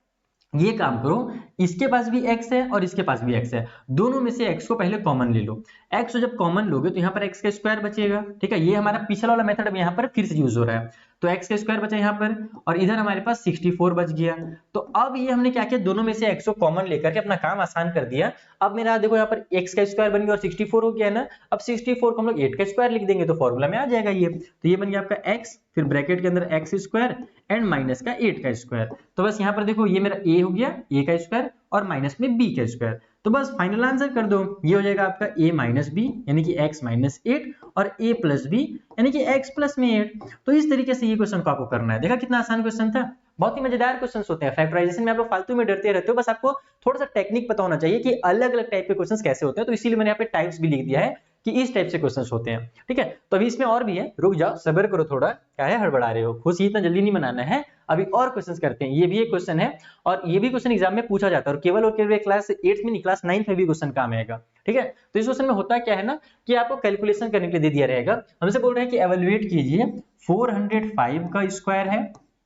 ये काम करो, इसके पास भी x है और इसके पास भी x है, दोनों में से x को पहले कॉमन ले लो। x को जब कॉमन लोगे तो यहाँ पर x का स्क्वायर बचेगा, ठीक है। ये हमारा पिछला वाला मेथड अब यहाँ पर फिर से यूज हो रहा है, तो x का स्क्वायर बचा यहाँ पर और इधर हमारे पास 64 बच गया। तो अब ये हमने क्या किया, दोनों में से x को कॉमन लेकर के अपना काम आसान कर दिया। अब मेरा देखो यहाँ पर x का स्क्वायर बन गया और 64 हो गया ना, अब 64 को हम लोग 8 का स्क्वायर लिख देंगे तो फॉर्मूला में आ जाएगा ये। तो ये बन गया आपका x, फिर ब्रैकेट के अंदर x स्क्वायर एंड माइनस का 8 का स्क्वायर। तो बस यहाँ पर देखो ये मेरा a हो गया, a का स्क्वायर और माइनस में b का स्क्वायर। तो बस फाइनल आंसर कर दो, ये हो जाएगा आपका a माइनस बी यानी कि x माइनस 8 और a प्लस बी यानी कि x प्लस में 8। तो इस तरीके से ये क्वेश्चन को आपको करना है। देखा कितना आसान क्वेश्चन था, बहुत ही मजेदार क्वेश्चंस होते हैं। फैक्टराइजेशन में आप लोग फालतू में डरते रहते हो, बस आपको थोड़ा सा टेक्निक पता होना चाहिए कि अलग अलग टाइप के क्वेश्चंस कैसे होते हैं। तो इसीलिए मैंने यहाँ पे टाइप्स भी लिख दिया है कि इस टाइप से क्वेश्चंस होते हैं, ठीक है। तो अभी इसमें और भी है, रुक जाओ सब्र करो थोड़ा, क्या है हड़बड़ा रहे हो, खुशी इतना जल्दी नहीं मनाना है। अभी और क्वेश्चंस करते हैं, ये भी एक क्वेश्चन है और ये भी क्वेश्चन एग्जाम में पूछा जाता है और केवल क्लास 8 में नहीं, क्लास 9 में भी क्वेश्चन काम आएगा, ठीक है। तो इस क्वेश्चन में होता क्या है ना कि आपको कैलकुलेशन करने के लिए दे दिया रहेगा, हमसे बोल रहे हैं कि एवेल्युएट कीजिए 405 का स्क्वायर है,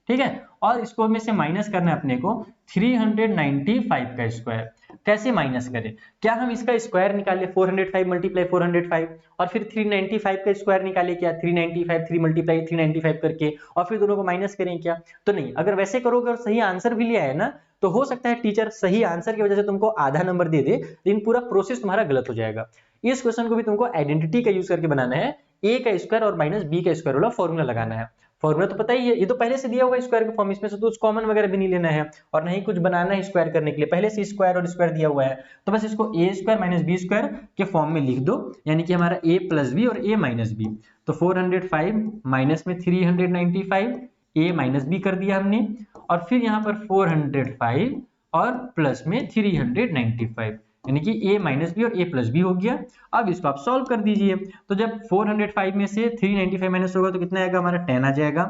ठीक है, और इसको में से माइनस करना है अपने को 395 का स्क्वायर। कैसे माइनस करें, क्या हम इसका स्क्वायर निकाले 405 मल्टीप्लाई 405 और फिर 395 का स्क्वायर निकाले, क्या 395 3 मल्टीप्लाई 395 करके और फिर दोनों को माइनस करें क्या? तो नहीं, अगर वैसे करोगे और सही आंसर भी लिया है ना तो हो सकता है टीचर सही आंसर की वजह से तुमको आधा नंबर दे दे, लेकिन पूरा प्रोसेस तुम्हारा गलत हो जाएगा। इस क्वेश्चन को भी तुमको आइडेंटिटी का यूज करके बनाना है, a का स्क्वायर और माइनस b का स्क्वायर वाला फॉर्मूला लगाना है। फॉर्मूला तो पता ही है, ये तो पहले से दिया हुआ स्क्वायर के फॉर्म, इसमें से तो कॉमन वगैरह भी नहीं लेना है और नहीं कुछ बनाना है स्क्वायर करने के लिए, पहले से स्क्वायर और स्क्वायर दिया हुआ है। तो बस इसको a square minus B square के फॉर्म में लिख दो, यानी कि हमारा a प्लस बी और a माइनस बी। तो 405 माइनस में 395 a माइनस बी कर दिया हमने और फिर यहाँ पर 405 और प्लस में 395 यानी कि a माइनस बी और a प्लस बी हो गया। अब इसको आप सॉल्व कर दीजिए, तो जब 405 में से 395 माइनस होगा तो कितना आएगा हमारा 10 आ जाएगा।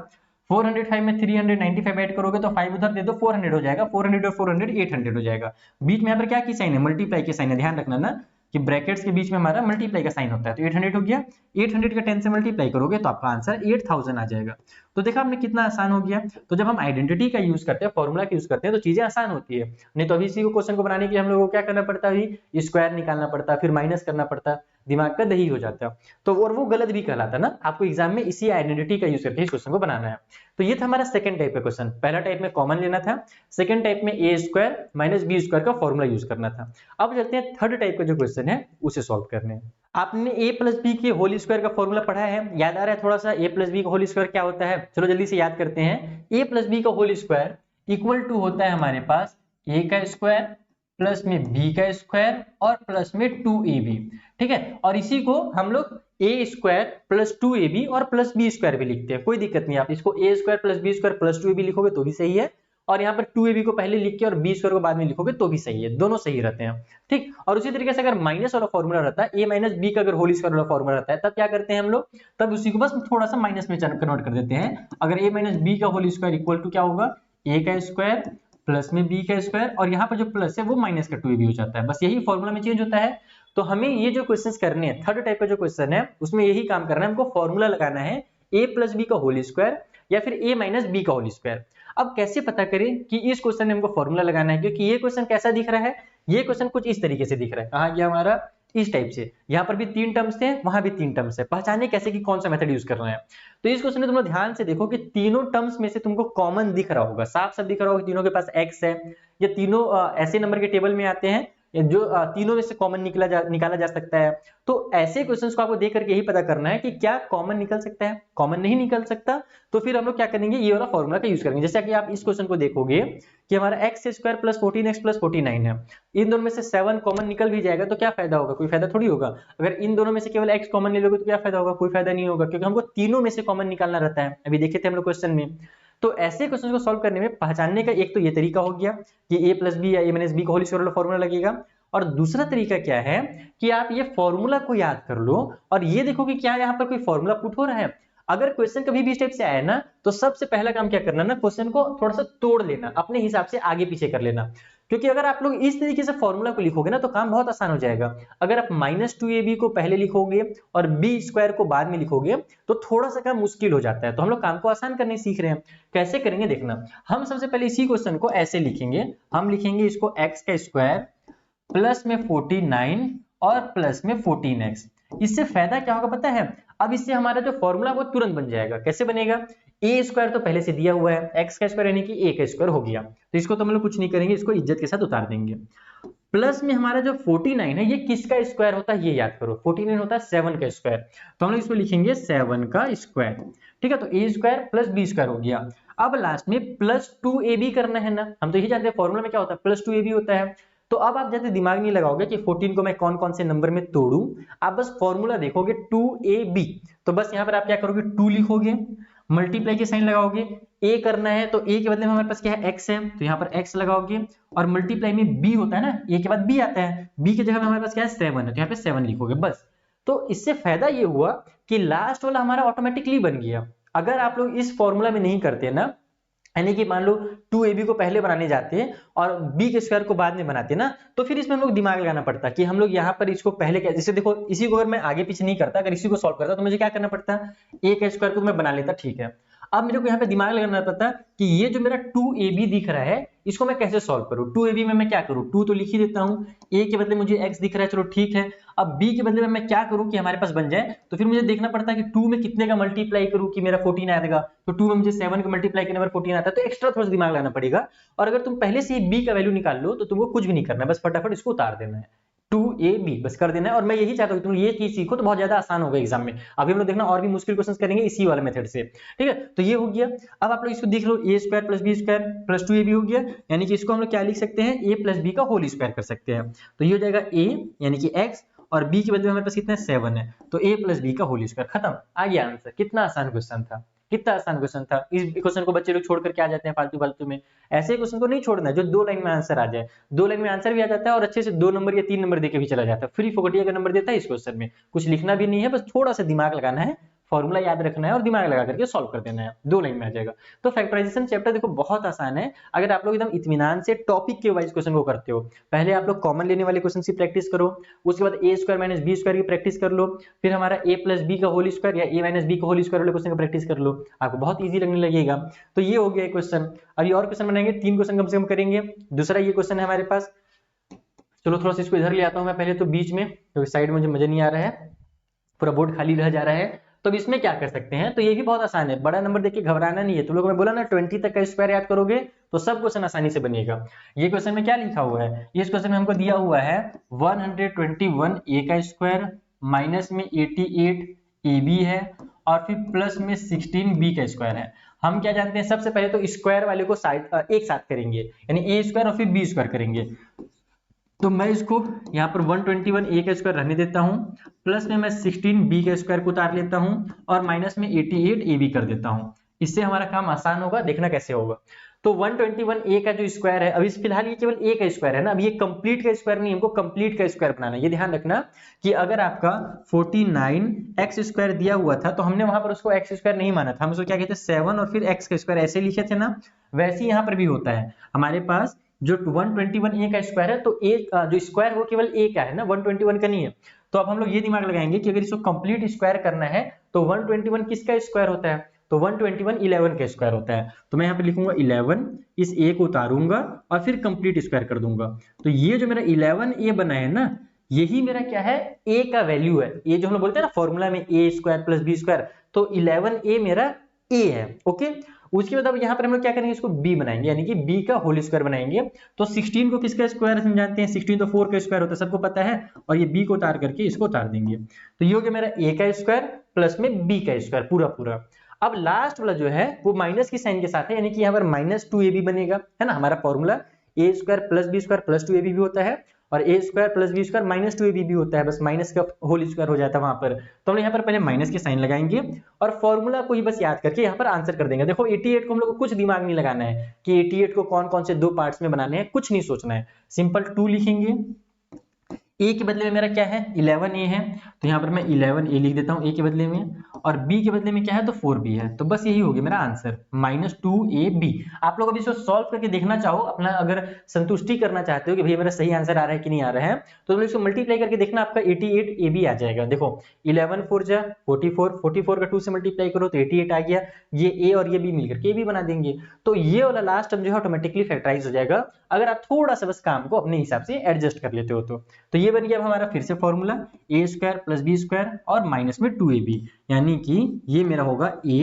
405 में 395 ऐड करोगे तो 5 उधर दे दो 400 हो जाएगा, 400 और 400 800 हो जाएगा। बीच में यहाँ पर क्या की साइन है, मल्टीप्लाई की साइन है, ध्यान रखना ना कि ब्रैकेट्स के बीच में हमारा मल्टीप्लाई का साइन होता है। तो 800 हो गया, 800 का 10 से मल्टीप्लाई करोगे तो आपका आंसर 8000 आ जाएगा। तो देखा आपने कितना आसान हो गया। तो जब हम आइडेंटिटी का यूज करते हैं, फॉर्मूला का यूज करते हैं तो चीजें आसान होती है। नहीं तो अभी इसी को क्वेश्चन को बनाने के लिए हम लोगों को क्या करना पड़ता है, स्क्वायर निकालना पड़ता है, फिर माइनस करना पड़ता है, दिमाग का दही हो जाता है। तो और वो गलत भी कहलाता ना, आपको एग्जाम में इसी आइडेंटिटी का यूज करके इस क्वेश्चन को बनाना है। तो ये था हमारा सेकंड टाइप का क्वेश्चन। पहला टाइप में कॉमन लेना था, सेकंड टाइप में a square minus B square का फॉर्मूला यूज करना था। अब चलते हैं थर्ड टाइप का जो क्वेश्चन है उसे सॉल्व करने हैं। आपने a प्लस बी के होल स्क्वायर का फॉर्मूला पढ़ा है, याद आ रहा है थोड़ा सा a प्लस बी का होल स्क्वायर क्या होता है? चलो जल्दी से याद करते हैं। a प्लस बी का होल स्क्वायर इक्वल टू होता है हमारे पास a का स्क्वायर प्लस में b का स्क्वायर और प्लस में 2ab, ठीक है। और इसी को हम लोग a स्क्वायर प्लस 2ab और प्लस b स्क्वायर भी लिखते हैं, कोई दिक्कत नहीं। आप इसको a square plus b square plus 2ab लिखोगे तो भी सही है और यहाँ पर 2ab को पहले लिख के और b स्क्वायर को बाद में लिखोगे तो भी सही है, दोनों सही रहते हैं, ठीक। और उसी तरीके से अगर माइनस वाला फॉर्मूला रहता है, a माइनस b का अगर होल स्क्वायर वाला फॉर्मूला रहता है तब क्या करते हैं हम लोग, तब उसी को बस थोड़ा सा माइनस में कन्वर्ट कर देते हैं। अगर a माइनस b का होल स्क्वायर इक्वल टू क्या होगा, a का स्क्वायर प्लस में b का स्क्वायर और यहाँ पर जो प्लस है वो माइनस का 2ab हो जाता है, बस यही फॉर्मूला में चेंज होता है। तो हमें ये जो क्वेश्चंस करने हैं, थर्ड टाइप का जो क्वेश्चन है उसमें यही काम करना है, हमको फॉर्मूला लगाना है a प्लस बी का होल स्क्वायर या फिर a माइनस बी का होल स्क्वायर। अब कैसे पता करें कि इस क्वेश्चन में हमको फॉर्मूला लगाना है, क्योंकि ये क्वेश्चन कैसा दिख रहा है, ये क्वेश्चन कुछ इस तरीके से दिख रहा है। कहाँ गया हमारा इस टाइप से, यहाँ पर भी 3 टर्म्स थे, वहां भी 3 टर्म्स है, पहचाने कैसे कि कौन सा मेथड यूज कर रहे हैं। तो इस क्वेश्चन में तुम लोग ध्यान से देखो कि तीनों टर्म्स में से तुमको कॉमन दिख रहा होगा, साफ साफ दिख रहा होगा, तीनों के पास x है, ये तीनों ऐसे नंबर के टेबल में आते हैं जो तीनों में से कॉमन निकाला जा सकता है। तो ऐसे क्वेश्चंस को आपको देख करके यही पता करना है कि क्या कॉमन निकल सकता है, कॉमन नहीं निकल सकता तो फिर हम लोग क्या करेंगे, ये वाला फॉर्मूला का यूज करेंगे। जैसे कि आप इस क्वेश्चन को देखोगे कि हमारा x square plus 14x plus 49 है, इन दोनों में से 7 कॉमन निकल भी जाएगा तो क्या फायदा होगा, कोई फायदा थोड़ी होगा। अगर इन दोनों में से केवल x कॉमन ले लोगे तो क्या फायदा होगा, कोई फायदा नहीं होगा, क्योंकि हमको तीनों में से कॉमन निकालना रहता है, अभी देखे थे हम लोग क्वेश्चन में। तो ऐसे क्वेश्चन को सॉल्व करने में पहचानने का एक तो ये तरीका हो गया कि a प्लस बी या a माइनस बी का होल स्क्वायर वाला फॉर्मूला लगेगा, और दूसरा तरीका क्या है कि आप ये फॉर्मूला को याद कर लो और ये देखो कि क्या यहाँ पर कोई फॉर्मूला पुट हो रहा है। अगर क्वेश्चन कभी भी इस टाइप से आए ना तो सबसे पहला काम क्या करना ना, क्वेश्चन को थोड़ा सा तोड़ लेना, अपने हिसाब से आगे पीछे कर लेना, क्योंकि अगर आप लोग इस तरीके से फॉर्मूला को लिखोगे ना तो काम बहुत आसान हो जाएगा। अगर आप -2ab को पहले लिखोगे और b स्क्वायर को बाद में लिखोगे तो थोड़ा सा काम मुश्किल हो जाता है। तो हम लोग काम को आसान करने सीख रहे हैं, कैसे करेंगे देखना। हम सबसे पहले इसी क्वेश्चन को ऐसे लिखेंगे, हम लिखेंगे इसको x का स्क्वायर प्लस में 49 और प्लस में 14x। इससे फायदा क्या होगा पता है, अब इससे हमारा जो फॉर्मूला वो तुरंत बन जाएगा। कैसे बनेगा, a स्क्वायर तो पहले से दिया हुआ है, x का स्क्वायर यानी कि a का स्क्वायर हो गया, तो इसको तो हम लोग कुछ नहीं करेंगे, इसको इज्जत के साथ उतार देंगे। प्लस में हमारा जो 49 है ये किसका स्क्वायर होता है ये याद करो, 49 होता है 7 का स्क्वायर, तो हम लोग इसमें लिखेंगे 7 का स्क्वायर। ठीक है, तो a square plus b square हो गया। अब लास्ट में प्लस 2ab करना है ना, हम तो यही जानते हैं फॉर्मूला में क्या होता है, प्लस 2ab होता है। तो अब आप जैसे दिमाग नहीं लगाओगे कि 14 को मैं कौन कौन से नंबर में तोड़ूं, आप बस फॉर्मूला देखोगे 2ab, तो बस यहाँ पर आप क्या करोगे 2 लिखोगे, मल्टीप्लाई के साइन लगाओगे, a करना है तो a के बदले में हमारे पास क्या है x है, तो यहाँ पर x लगाओगे, और मल्टीप्लाई में b होता है ना, a के बाद b आता है, b की जगह में हमारे पास क्या है 7 है, तो यहाँ पे 7 लिखोगे बस। तो इससे फायदा ये हुआ कि लास्ट वाला हमारा ऑटोमेटिकली बन गया। अगर आप लोग इस फॉर्मूला में नहीं करते ना, यानी कि मान लो 2ab को पहले बनाने जाते हैं और b के स्क्वायर को बाद में बनाते हैं ना, तो फिर इसमें हम लोग दिमाग लगाना पड़ता कि हम लोग यहाँ पर इसको पहले क्या, जैसे देखो इसी को अगर मैं आगे पीछे नहीं करता, अगर इसी को सॉल्व करता तो मुझे क्या करना पड़ता, a का स्क्वायर को मैं बना लेता, ठीक है। अब मेरे को यहाँ पे दिमाग लगाना पड़ता कि ये जो मेरा 2ab दिख रहा है इसको मैं कैसे सॉल्व करूं। 2ab में मैं क्या करूं, 2 तो लिख ही देता हूं, a के बदले मुझे x दिख रहा है, चलो ठीक है। अब b के बदले में मैं क्या करूं कि हमारे पास बन जाए, तो फिर मुझे देखना पड़ता है कि 2 में कितने का मल्टीप्लाई करूं कि मेरा 14 आएगा, तो 2 में मुझे 7 का मल्टीप्लाई करने पर 14 आता है, तो एक्स्ट्रा थोड़ा सा दिमाग लगाना पड़ेगा। और अगर तुम पहले से ही b का वैल्यू निकाल लो तो तुमको कुछ भी नहीं करना है, बस फटाफट इसको उतार देना है, 2ab बस कर देना है। और मैं यही चाहता हूँ तुम ये चीज सीखो तो बहुत ज्यादा आसान होगा एग्जाम में। अभी हम लोग देखना और भी मुश्किल क्वेश्चंस करेंगे इसी वाले मेथड से, ठीक है। तो ये हो गया। अब आप लोग इसको देख लो, a square plus b square plus 2ab हो गया, यानी कि इसको हम लोग क्या लिख सकते हैं, a प्लस b का होल स्क्वायर कर सकते हैं। तो ये हो जाएगा a यानी कि x, और b के बदले में हमारे पास कितना है 7 है, तो a प्लस b का होल स्क्वायर, खत्म, आ गया आंसर। कितना आसान क्वेश्चन था, कितना आसान क्वेश्चन था। इस क्वेश्चन को बच्चे लोग छोड़ करके आ जाते हैं फालतू फालतू में। ऐसे क्वेश्चन को नहीं छोड़ना है जो 2 लाइन में आंसर आ जाए, 2 लाइन में आंसर भी आ जाता है और अच्छे से 2 नंबर या 3 नंबर देके भी चला जाता है। फ्री फोकटिया का नंबर देता है इस क्वेश्चन में, कुछ लिखना भी नहीं है, बस थोड़ा सा दिमाग लगाना है, फॉर्मूला याद रखना है और दिमाग लगा करके सॉल्व कर देना है, 2 लाइन में आ जाएगा। तो फैक्टराइजेशन चैप्टर देखो बहुत आसान है, अगर आप लोग एकदम इत्मीनान से टॉपिक के वाइज क्वेश्चन को करते हो। पहले आप लोग कॉमन लेने वाले क्वेश्चन की प्रैक्टिस करो, उसके बाद a square minus b square की प्रैक्टिस कर लो, फिर हमारा a प्लस b का होल स्क्वायर या a माइनस b का होल स्क्वायर वाले क्वेश्चन का प्रैक्टिस कर लो, आपको बहुत ईजी लगने लगेगा। तो ये हो गया क्वेश्चन। अभी और क्वेश्चन बनाएंगे, 3 क्वेश्चन कम से कम करेंगे। दूसरा ये क्वेश्चन है हमारे पास, चलो थोड़ा सा इसको इधर ले आता हूं मैं पहले तो बीच में, क्योंकि साइड में मुझे मजा नहीं आ रहा है, पूरा बोर्ड खाली रह जा रहा है। तो इसमें क्या कर सकते हैं, तो ये भी बहुत आसान है, बड़ा नंबर देख के घबराना नहीं है। तुम लोगों ने बोला ना 20 तक का स्क्वायर याद करोगे तो सब क्वेश्चन आसानी से बनेगा। ये क्वेश्चन में क्या लिखा हुआ है, इस क्वेश्चन में हमको दिया हुआ है 121 a का स्क्वायर माइनस में 88 ab है और फिर प्लस में 16 b का स्क्वायर है। हम क्या जानते हैं, सबसे पहले तो स्क्वायर वाले को एक साथ करेंगे, यानी a स्क्वायर और फिर b स्क्वायर करेंगे। तो मैं इसको यहाँ पर 121 a का स्क्वायर रहने देता हूँ, प्लस में मैं 16 b का स्क्वायर को उतार लेता हूँ और माइनस में 88 ab कर देता हूँ। इससे हमारा काम आसान होगा, देखना कैसे होगा। तो 121 a का जो स्क्वायर है, अभी फिलहाल ये केवल a का स्क्वायर है ना, अब ये कंप्लीट का स्क्वायर नहीं, हमको कंप्लीट का स्क्वायर बनाना है। ये ध्यान रखना कि अगर आपका 49x स्क्वायर दिया हुआ था तो हमने वहां पर उसको x स्क्वायर नहीं माना था, हम उसको क्या कहते हैं 7 और फिर x का स्क्वायर ऐसे लिखे थे ना, वैसे ही यहाँ पर भी होता है। हमारे पास जो 121 a का स्क्वायर है तो a जो स्क्वायर वो केवल a का है ना, 121 का नहीं है। तो अब हम लोग ये दिमाग लगाएंगे कि अगर इसको कंप्लीट स्क्वायर करना है तो 121 किसका स्क्वायर होता है, तो 121 11 का स्क्वायर होता है। तो मैं यहाँ पे लिखूंगा 11, इस a को उतारूंगा और फिर कंप्लीट स्क्वायर कर दूंगा। तो ये जो मेरा 11a बना है ना, यही मेरा क्या है, a का वैल्यू है। ये जो हम लोग बोलते हैं ना फॉर्मूला में a square plus B square, तो 11a मेरा a है। ओके, उसके बाद अब यहाँ पर हम लोग क्या करेंगे, इसको b बनाएंगे, यानी कि b का होल स्क्वायर बनाएंगे। तो 16 को किसका स्क्वायर हम जानते हैं, 16 तो 4 का स्क्वायर होता है, सबको पता है। और ये b को उतार करके इसको उतार देंगे, तो ये हो गया मेरा a का स्क्वायर प्लस में b का स्क्वायर पूरा पूरा। अब लास्ट वाला जो है वो माइनस की साइन के साथ है, यानी कि यहाँ पर -2ab बनेगा, है ना। हमारा formula a square plus B square plus 2ab भी होता है, और a square plus B square -2ab भी होता है, बस माइनस का होल स्क्वायर हो जाता है वहां पर। तो हम यहाँ पर पहले माइनस की साइन लगाएंगे और फॉर्मूला को ही बस याद करके यहाँ पर आंसर कर देंगे। देखो 88 को हम लोग को कुछ दिमाग नहीं लगाना है कि 88 को कौन कौन से दो पार्ट्स में बनाने हैं, कुछ नहीं सोचना है, सिंपल 2 लिखेंगे। a के बदले में मेरा क्या है, 11a है, तो यहाँ पर मैं 11a लिख देता हूँ a के बदले में, और b के बदले में क्या है, तो 4b है। तो बस यही हो गया मेरा आंसर, -2ab। आप लोग अभी इसको सॉल्व करके देखना चाहो, अपना अगर संतुष्टि करना चाहते हो कि भैया मेरा सही आंसर आ रहा है कि नहीं आ रहा है, तो तुम इसको मल्टीप्लाई करके देखना, आपका 88ab आ जाएगा। देखो 11 4 जा 44, 44 का 2 से मल्टीप्लाई करो तो 88 आ गया। ये a और ये b मिलकर के b बना देंगे, तो ये वाला लास्ट टर्म जो है ऑटोमेटिकली फैक्टराइज हो जाएगा, अगर आप थोड़ा सा बस काम को अपने हिसाब से एडजस्ट कर लेते हो तो ये बन गया अब हमारा फिर से formula a square plus B square और माइनस में 2ab, यानी कि ये मेरा होगा a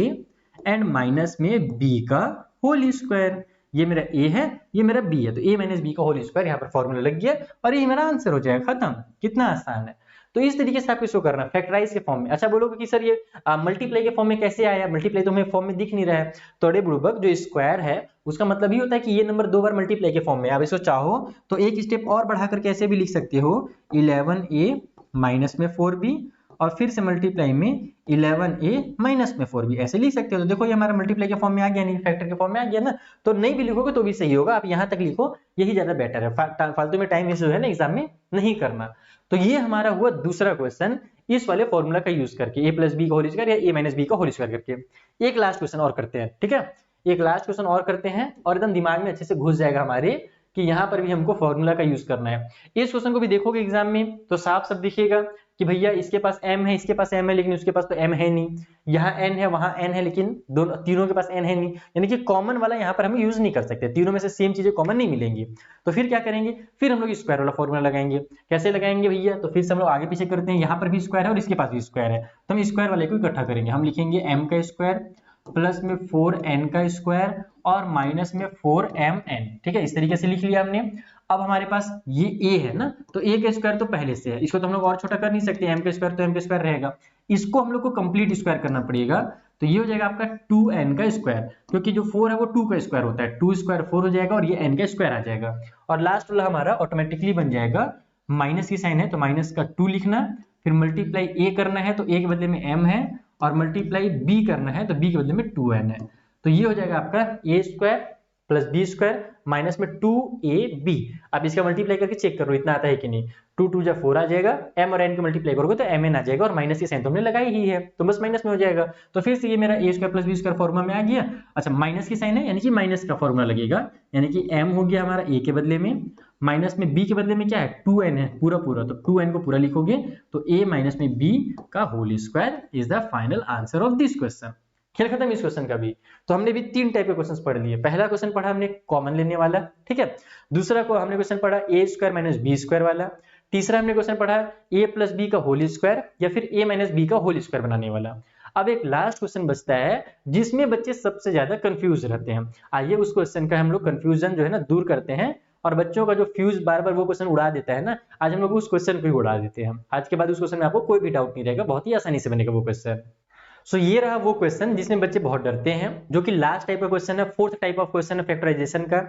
एंड माइनस में b का होल स्क्वायर। ये मेरा a है, ये मेरा b है, तो a माइनस b का होल स्क्वायर यहाँ पर फॉर्मूला लग गया और ये मेरा आंसर हो जाएगा, खत्म। कितना आसान है। तो इस तरीके से आपको इसको करना फैक्टराइज के फॉर्म में। अच्छा बोलोगे कि सर ये मल्टीप्लाई के फॉर्म में कैसे आया, मल्टीप्लाई तो हमें फॉर्म में दिख नहीं रहा है। तो अरे बुड़बक, जो स्क्वायर है उसका मतलब ही होता है कि ये नंबर दो बार मल्टीप्लाई के फॉर्म में। आप इसको चाहो तो एक स्टेप और बढ़ाकर कैसे भी लिख सकते हो, 11a माइनस में 4b और फिर से मल्टीप्लाई में 11a माइनस में 4b, ऐसे लिख सकते हो। तो देखो ये हमारा मल्टीप्लाई के फॉर्म में आ गया, नहीं फैक्टर के फॉर्म में आ गया ना। तो नहीं भी लिखोगे तो भी सही होगा, आप यहाँ तक लिखो, यही ज्यादा बेटर है, फालतू में टाइम वेस्ट जो है ना एग्जाम में नहीं करना। तो ये हमारा हुआ दूसरा क्वेश्चन, इस वाले फॉर्मूला का यूज करके, a प्लस बी का होल स्क्वायर या a माइनस बी का होल स्क्वायर करके। एक लास्ट क्वेश्चन और करते हैं, ठीक है, एक लास्ट क्वेश्चन और करते हैं और एकदम दिमाग में अच्छे से घुस जाएगा हमारे कि यहाँ पर भी हमको फॉर्मूला का यूज करना है। इस क्वेश्चन को भी देखोगे एग्जाम में तो साफ सब दिखेगा कि भैया इसके पास m है, इसके पास m है, लेकिन उसके पास तो m है नहीं, यहाँ n है, वहां n है, लेकिन दोनों तीनों के पास n है नहीं, यानी कि कॉमन वाला यहाँ पर हम यूज नहीं कर सकते, तीनों में से सेम चीजें कॉमन नहीं मिलेंगी। तो फिर क्या करेंगे, फिर हम लोग स्क्वायर वाला फॉर्मूला लगाएंगे। कैसे लगाएंगे भैया, तो फिर से हम लोग आगे पीछे करते हैं, यहाँ पर भी स्क्वायर है और इसके पास भी स्क्वायर है, तो हम स्क्वायर वाले को इकट्ठा करेंगे। हम लिखेंगे m का स्क्वायर प्लस में 4n का स्क्वायर और माइनस में 4mn, ठीक है, इस तरीके से लिख लिया हमने। अब हमारे पास ये a है ना, तो a का स्क्वायर तो पहले से है, इसको तो हम लोग और छोटा कर नहीं सकते, m का स्क्वायर तो m का स्क्वायर रहेगा, इसको हम लोग को कंप्लीट स्क्वायर करना पड़ेगा। तो ये हो जाएगा आपका 2n का स्क्वायर, क्योंकि जो 4 है वो 2 का स्क्वायर होता है, 2 स्क्वायर 4 हो जाएगा और ये n का स्क्वायर आ जाएगा। और लास्ट वाला हमारा ऑटोमेटिकली बन जाएगा, माइनस की साइन है तो माइनस का 2 लिखना, फिर मल्टीप्लाई a करना है तो a के बदले में m है, और मल्टीप्लाई b करना है तो b के बदले में 2n है। तो ये हो जाएगा आपका a square plus B square minus में 2ab। अब इसका मल्टीप्लाई करके चेक करो इतना आता है कि नहीं, 2 2 जा 4 आ जाएगा, m और n को मल्टीप्लाई करोगे तो mn आ जाएगा, और माइनस की साइन तो हमने लगाई ही है तो बस माइनस में हो जाएगा। तो फिर से ये मेरा a square plus B square formula में आ गया। अच्छा माइनस की साइन है यानी कि माइनस का फॉर्मूला लगेगा, यानी कि m हो गया हमारा a के बदले में, माइनस में b के बदले में क्या है 2n है पूरा पूरा, तो 2n को पूरा लिखोगे तो a माइनस में b का whole square is the final answer of this question. खेल खत्म इस क्वेश्चन का भी। तो हमने भी तीन टाइप के क्वेश्चंस पढ़ लिए। पहला क्वेश्चन पढ़ा हमने कॉमन लेने वाला, ठीक है। दूसरा को हमने क्वेश्चन पढ़ा a square minus B square वाला। तीसरा हमने क्वेश्चन पढ़ा a प्लस बी का होल स्क्वायर या फिर a माइनस बी का होल स्क्वायर बनाने वाला। अब एक लास्ट क्वेश्चन बचता है जिसमें बच्चे सबसे ज्यादा कंफ्यूज रहते हैं। आइए उस क्वेश्चन का हम लोग कंफ्यूजन जो है ना दूर करते हैं, और बच्चों का जो फ्यूज बार बार वो क्वेश्चन उड़ा देता है ना, आज हम लोग उस क्वेश्चन को ही उड़ा देते हैं। आज के बाद उस क्वेश्चन में आपको कोई भी डाउट नहीं रहेगा, बहुत ही आसानी से बनेगा वो क्वेश्चन। सो ये रहा वो क्वेश्चन जिसमें बच्चे बहुत डरते हैं, जो कि लास्ट टाइप का क्वेश्चन है, फोर्थ टाइप ऑफ क्वेश्चन है फैक्टराइजेशन का,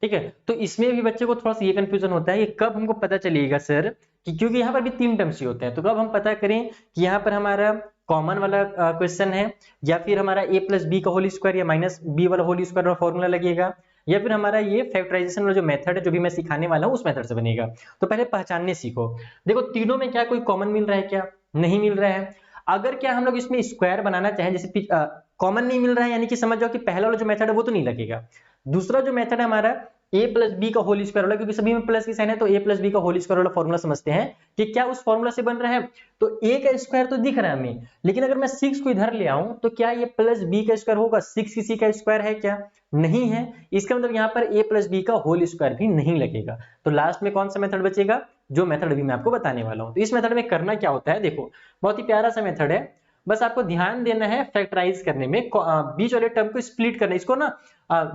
ठीक है। तो इसमें भी बच्चे को थोड़ा सा ये कंफ्यूजन होता है कि कब हमको पता चलेगा सर कि, क्योंकि यहाँ पर भी तीन टर्म्स ही होते हैं, तो कब हम पता करें कि यहाँ पर हमारा कॉमन वाला क्वेश्चन है, या फिर हमारा a प्लस बी का होल स्क्वायर या माइनस बी वाला होल स्क्वायर वाला फॉर्मूला लगेगा, या फिर हमारा ये फैक्टराइजेशन वाला जो मेथड है जो भी मैं सिखाने वाला हूँ उस मेथड से बनेगा। तो पहले पहचानने सीखो। देखो तीनों में क्या कोई कॉमन मिल रहा है, क्या नहीं मिल रहा है। अगर क्या हम लोग इसमें स्क्वायर बनाना चाहें, जैसे कॉमन नहीं मिल रहा है, यानी कि समझ जाओ कि पहला वाला जो मेथड है वो तो नहीं लगेगा। दूसरा जो मेथड है हमारा a प्लस बी का होल स्क्वायर वाला, क्योंकि सभी में प्लस की साइन है तो a प्लस बी का होल स्क्वायर वाला फॉर्मूला समझते हैं कि क्या उस फॉर्मूला से बन रहा है। तो a का स्क्वायर तो दिख रहा है हमें, लेकिन अगर मैं 6 को इधर ले आऊं तो क्या ये प्लस b का स्क्वायर होगा? 6 किसी का स्क्वायर है क्या? नहीं है। इसका मतलब यहाँ पर a प्लस बी का होल स्क्वायर भी नहीं लगेगा। तो लास्ट में कौन सा मेथड बचेगा? जो मेथड अभी मैं आपको बताने वाला हूँ। तो इस मेथड में करना क्या होता है, देखो बहुत ही प्यारा सा मेथड है, बस आपको ध्यान देना है फैक्टराइज करने में, बीच वाले टर्म को स्प्लिट करना, इसको ना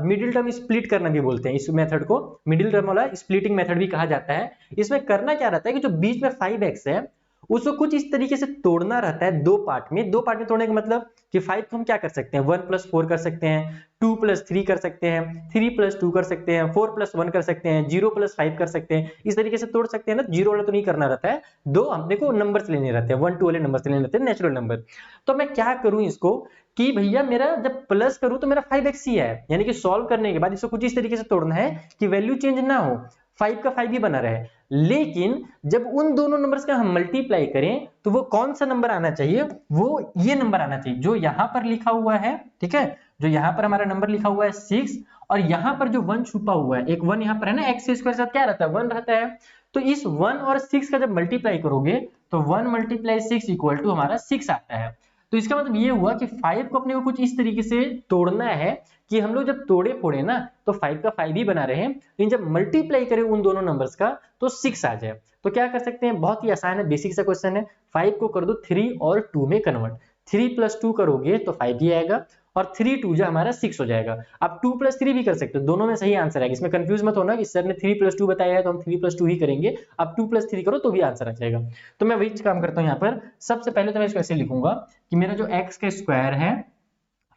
मिडिल टर्म स्प्लिट करना भी बोलते हैं, इस मेथड को मिडिल टर्म वाला स्प्लिटिंग मेथड भी कहा जाता है। इसमें करना क्या रहता है कि जो बीच में 5x है उसको कुछ इस तरीके से तोड़ना रहता है दो पार्ट में तोड़ने का मतलब कि 5 को हम क्या कर सकते हैं 1 + 4 कर सकते हैं, 2 + 3 कर सकते हैं, 3 + 2 कर सकते हैं, 4 + 1 कर सकते हैं, 0 + 5 कर सकते हैं, इस तरीके से तोड़ सकते हैं ना। जीरो वाला तो नहीं करना रहता है, दो हमने को नंबर्स लेने रहते हैं, 1 2 वाले नंबर्स लेने रहते हैं, नेचुरल नंबर। तो मैं क्या करूं इसको कि भैया मेरा जब प्लस करूं तो मेरा 5x ही है, यानी कि सॉल्व करने के बाद इसको कुछ इस तरीके से तोड़ना है कि वैल्यू चेंज ना हो, 5 का 5 ही बना रहे। लेकिन जब उन दोनों नंबर्स का हम मल्टीप्लाई करें तो वो कौन सा नंबर आना चाहिए, वो ये नंबर आना चाहिए जो यहां पर लिखा हुआ है, ठीक है, जो यहां पर हमारा नंबर लिखा हुआ है 6, और यहां पर जो 1 छुपा हुआ है, एक 1 यहां पर है ना, x स्क्वायर साथ क्या रहता है 1 रहता है। तो इस 1 और 6 का जब मल्टीप्लाई करोगे तो 1 × 6 = हमारा 6 आता है। तो इसका मतलब ये हुआ कि 5 को अपने को कुछ इस तरीके से तोड़ना है कि हम लोग जब तोड़े फोड़े ना तो 5 का 5 ही बना रहे हैं, लेकिन जब मल्टीप्लाई करें उन दोनों नंबर्स का तो 6 आ जाए। तो क्या कर सकते हैं, बहुत ही आसान है, बेसिक सा क्वेश्चन है। 5 को कर दो 3 और 2 में कन्वर्ट, 3 + 2 करोगे तो 5 ही आएगा, और 3 2 जा हमारा 6 हो जाएगा। आप 2 + 3 भी कर सकते हो, दोनों में सही आंसर आएगा, इसमें कंफ्यूज मत होना कि सर ने 3 + 2 बताया है तो हम 3 + 2 ही करेंगे। आप 2 + 3 करो तो भी आंसर आ जाएगा। तो मैं वही काम करता हूँ यहाँ पर, सबसे पहले तो मैं इसको ऐसे लिखूंगा कि मेरा जो x का स्क्वायर है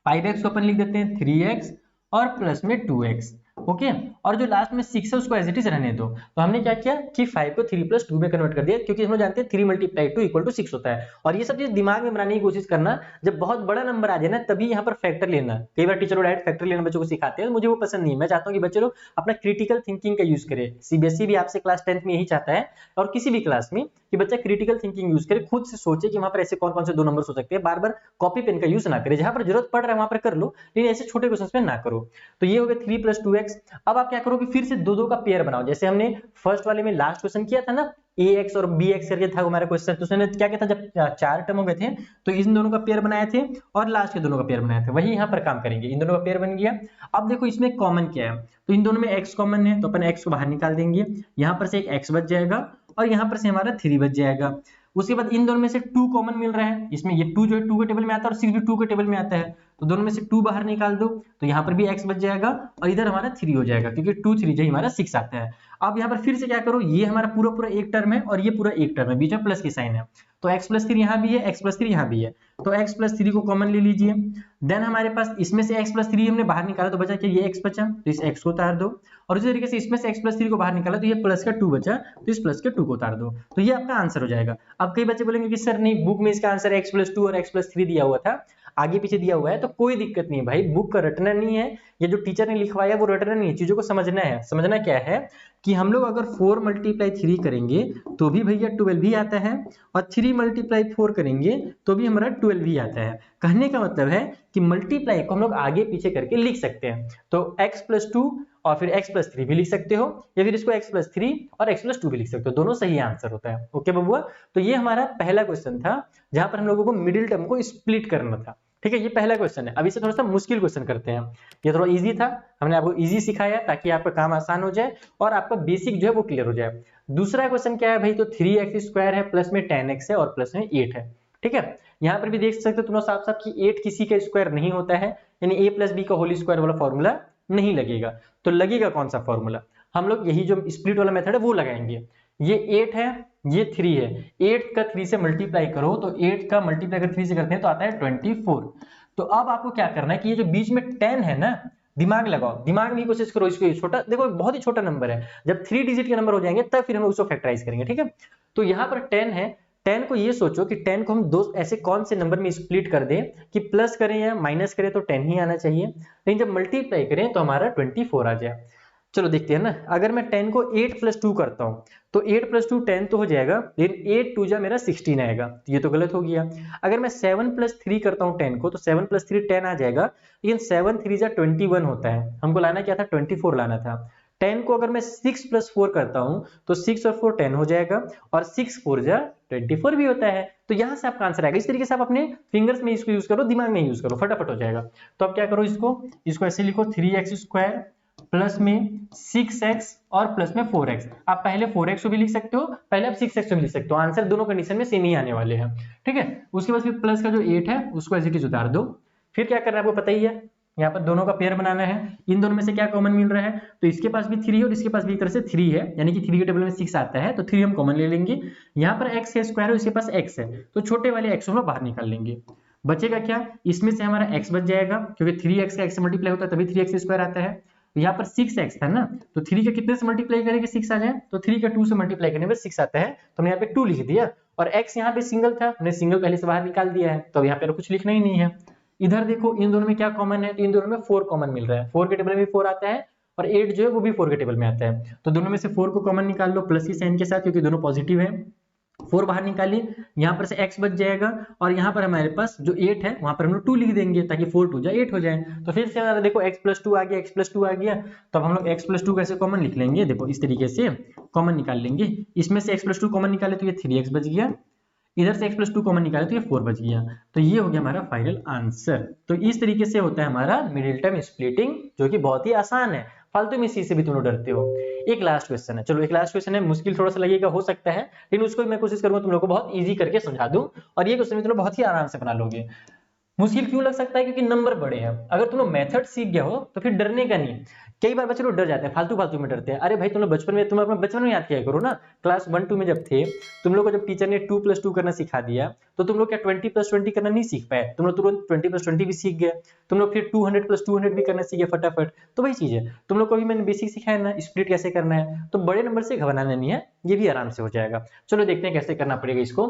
5x को अपन लिख देते हैं 3x और प्लस में 2x, ओके, और जो लास्ट में 6 है उसको एज इट इज रहने दो। तो हमने क्या किया कि 5 को 3 + 2 में कन्वर्ट कर दिया, क्योंकि हम लोग जानते हैं 3 × 2 = 6 होता है। और ये सब चीज दिमाग में बनाने की कोशिश करना, जब बहुत बड़ा नंबर आ जाए ना तभी यहाँ पर फैक्टर लेना। कई बार टीचर डायरेक्ट फैक्टर लेना बच्चों को सिखाते हैं, मुझे वो पसंद नहीं है। मैं चाहता हूँ कि बच्चे लोग अपना क्रिटिकल थिंकिंग का यूज करें। सीबीएसई भी आपसे क्लास 10th में यही चाहता है, और किसी भी क्लास में, कि बच्चा क्रिटिकल थिंकिंग यूज करे, खुद से सोचे कि वहां पर ऐसे कौन कौन से दो नंबर हो सकते हैं। बार बार कॉपी पेन का यूज ना करे, जहां पर जरूरत पड़ रहा है वहां पर कर लो, लेकिन ऐसे छोटे क्वेश्चन में ना करो। तो ये हो गया 3 + 2x। अब आप क्या करोगे, फिर से दो दो का पेयर बनाओ, जैसे हमने फर्स्ट वाले में लास्ट क्वेश्चन किया था ना, ax और bx करके था हमारा क्वेश्चन। तो उसने क्या किया था, जब 4 टर्म हो गए थे तो इन दोनों का पेयर बनाए थे और लास्ट के दोनों का पेयर बनाए थे, वही यहाँ पर काम करेंगे। इन दोनों का पेयर बन गया। अब देखो इसमें कॉमन क्या है, तो इन दोनों में x कॉमन है तो अपन x को बाहर निकाल देंगे, यहाँ पर से एक x बच जाएगा और यहाँ पर से हमारा 3 बच जाएगा। उसके बाद इन दोनों में से 2 कॉमन मिल रहा है, इसमें ये 2 जो है 2 के टेबल में आता है और 6 भी 2 के टेबल में आता है, तो दोनों में से 2 बाहर निकाल दो, तो यहाँ पर भी x बच जाएगा और इधर हमारा 3 हो जाएगा, क्योंकि 2 3 जो हमारा 6 आता है। अब यहाँ पर फिर से क्या करो, ये हमारा पूरा पूरा एक टर्म है और ये पूरा एक टर्म है, बीच में प्लस की साइन है, तो x + 3 यहाँ भी है, x + 3 यहाँ भी है, तो x + 3 को कॉमन ले लीजिए। देन हमारे पास इसमें से x + 3 हमने बाहर निकाला तो बचा क्या, ये x बचा, तो इस x को उतार दो, और इसी तरीके से इसमें से x + 3 को बाहर निकाला तो ये प्लस का 2 बचा, तो इस प्लस के 2 को उतार दो, तो ये आपका आंसर हो जाएगा। अब कई बच्चे बोलेंगे कि सर नहीं, बुक में इसका आंसर x + 2 और x + 3 दिया हुआ था, आगे पीछे दिया हुआ है, तो कोई दिक्कत नहीं है भाई, बुक का रटना नहीं है, ये जो टीचर ने लिखवाया वो रटना नहीं है, चीजों को समझना है। समझना क्या है कि हम लोग अगर 4 × 3 करेंगे तो भी भैया 12 ही आता है, और 3 × 4 करेंगे तो भी हमारा 12 ही आता है। कहने का मतलब है कि मल्टीप्लाई को हम लोग आगे पीछे करके लिख सकते हैं, तो x + 2 और फिर x + 3 भी लिख सकते हो, या फिर इसको x + 3 और x + 2 भी लिख सकते हो, दोनों सही आंसर होता है। ओके बबुआ, तो ये हमारा पहला क्वेश्चन था जहां पर हम लोगों को मिडिल टर्म को स्प्लिट करना था, ठीक है, ये पहला क्वेश्चन है। अब इसे थोड़ा सा मुश्किल क्वेश्चन करते हैं, ये थोड़ा इजी था, हमने आपको इजी सिखाया ताकि आपका काम आसान हो जाए और आपका बेसिक जो है वो क्लियर हो जाए। दूसरा क्वेश्चन क्या है भाई, तो 3x² है प्लस में 10x है और प्लस में 8 है, ठीक है। यहाँ पर भी देख सकते हो तुम साफ साफ कि 8 किसी का स्क्वायर नहीं होता है, यानी a + b का होल स्क्वायर वाला फॉर्मूला नहीं लगेगा। तो लगेगा कौन सा फॉर्मूला, हम लोग यही जो स्प्लिट वाला मेथड है वो लगाएंगे। ये 8 है, ये 3 है, 8 का 3 से मल्टीप्लाई करो तो 8 का मल्टीप्लाई अगर 3 से करते हैं तो आता है 24। तो अब आपको क्या करना है कि ये जो बीच में 10 है ना, दिमाग लगाओ, दिमाग में कोशिश करो इसको, छोटा देखो बहुत ही छोटा नंबर है, जब 3 डिजिट के नंबर हो जाएंगे तब फिर हम उसको फैक्टराइज करेंगे, ठीक है। तो यहाँ पर 10 है, 10 को ये सोचो कि 10 को हम दो ऐसे कौन से नंबर में स्प्लिट कर दें कि प्लस करें या माइनस करें तो 10 ही आना चाहिए, लेकिन जब मल्टीप्लाई करें तो हमारा 24 आ जाए। चलो देखते हैं ना, अगर मैं 10 को 8 + 2 करता हूं तो 8 + 2 10 तो हो जाएगा, लेकिन 8 2 जा मेरा 16 आएगा, तो ये तो गलत हो गया। अगर मैं 7 + 3 करता हूं 10 को तो 7 + 3 10 आ जाएगा, लेकिन 7 3 जा 21 होता है, हमको लाना क्या था 24 लाना था। 10 को अगर मैं 6 + 4 करता हूं तो 6 और 4 10 हो जाएगा, और 6 4 जा 24 भी होता है, तो यहां से आपका आंसर आएगा। इस तरीके से आप अपने फिंगर्स में इसको यूज करो, दिमाग में यूज करो, फटाफट हो जाएगा। तो अब क्या करो, इसको ऐसे लिखो 3x² प्लस में 6x और प्लस में 4x। आप पहले 4x को भी लिख सकते हो, पहले आप 6x को भी लिख सकते हो, आंसर दोनों कंडीशन में सेम ही आने वाले हैं, ठीक है। उसके बाद फिर प्लस का जो 8 है उसको एज इट इज उतार दो। फिर क्या करना है आपको पता ही है, यहाँ पर दोनों का पेयर बनाना है। इन दोनों में से क्या कॉमन मिल रहा है, तो इसके पास भी 3 है और इसके पास भी एक तरह से 3 है, यानी कि 3 के टेबल में 6 आता है तो 3 हम कॉमन ले लेंगे। यहाँ पर x का स्क्वायर है, इसके पास x है, तो छोटे वाले x हम लोग बाहर निकाल लेंगे। बचेगा क्या, इसमें से हमारा x बच जाएगा, क्योंकि 3x का x से मल्टीप्लाई होता है तभी 3x स्क्वायर आता है। यहाँ पर 6x था ना, तो 3 का कितने से मल्टीप्लाई करेंगे 6 आ जाए, तो 3 का 2 से मल्टीप्लाई करने पर 6 आता है, तो हमने यहाँ पे 2 लिख दिया। और x यहाँ पे सिंगल था, हमने सिंगल पहले से बाहर निकाल दिया है, तो यहाँ पे कुछ लिखना ही नहीं है। इधर देखो इन दोनों में क्या कॉमन है, तो इन दोनों में 4 कॉमन मिल रहा है, 4 के टेबल में 4 आता है और 8 जो है वो भी 4 के टेबल में आता है, तो दोनों में से 4 को कॉमन निकाल लो प्लस की साइन के साथ, क्योंकि दोनों पॉजिटिव है। 4 बाहर निकालिए, यहाँ पर से x बच जाएगा और यहाँ पर हमारे पास जो 8 है वहां पर हम लोग 2 लिख देंगे ताकि 4 2 8 हो जाए। तो फिर से हमारा देखो x + 2 आ गया, x + 2 आ गया, तो अब हम लोग x + 2 कैसे कॉमन लिख लेंगे, देखो इस तरीके से कॉमन निकाल लेंगे। इसमें से x + 2 कॉमन निकाले तो ये 3x बच गया, इधर से x + 2 कॉमन निकाले तो ये 4 बच गया, तो ये हो गया हमारा फाइनल आंसर। तो इस तरीके से होता है हमारा मिडिल टर्म स्प्लिटिंग, जो कि बहुत ही आसान है, फालतू में इसी से भी तुम लोग डरते हो। एक लास्ट क्वेश्चन है, चलो एक लास्ट क्वेश्चन है, मुश्किल थोड़ा सा लगेगा हो सकता है, लेकिन उसको भी मैं कोशिश करूंगा तुम लोग को बहुत इजी करके समझा दूं, और ये क्वेश्चन भी तुम लोग बहुत ही आराम से बना लोगे। मुश्किल क्यों लग सकता है, क्योंकि नंबर बड़े हैं। अगर तुम लोग मेथड सीख गए हो तो फिर डरने का नहीं। कई बार बच्चे लोग डर जाते हैं, फालतू फालतू में डरते हैं। अरे भाई तुम लोग बचपन में, तुम अपना बचपन में याद किया करो ना, क्लास 1 2 में जब थे, तुम लोग को जब टीचर ने 2 + 2 करना सिखा दिया, तो तुम लोग क्या 20 + 20 करना नहीं सीख पाए, तुम लोग तुरंत 20 + 20 भी सीख गए, तुम लोग फिर 200 + 200 भी करना सीख गए फटाफट। तो वही चीज है, तुम लोग को भी मैंने बेसिक सिखाया ना, स्प्लिट कैसे करना है, तो बड़े नंबर से घबराना नहीं है, ये भी आराम से हो जाएगा। चलो देखते हैं कैसे करना पड़ेगा इसको।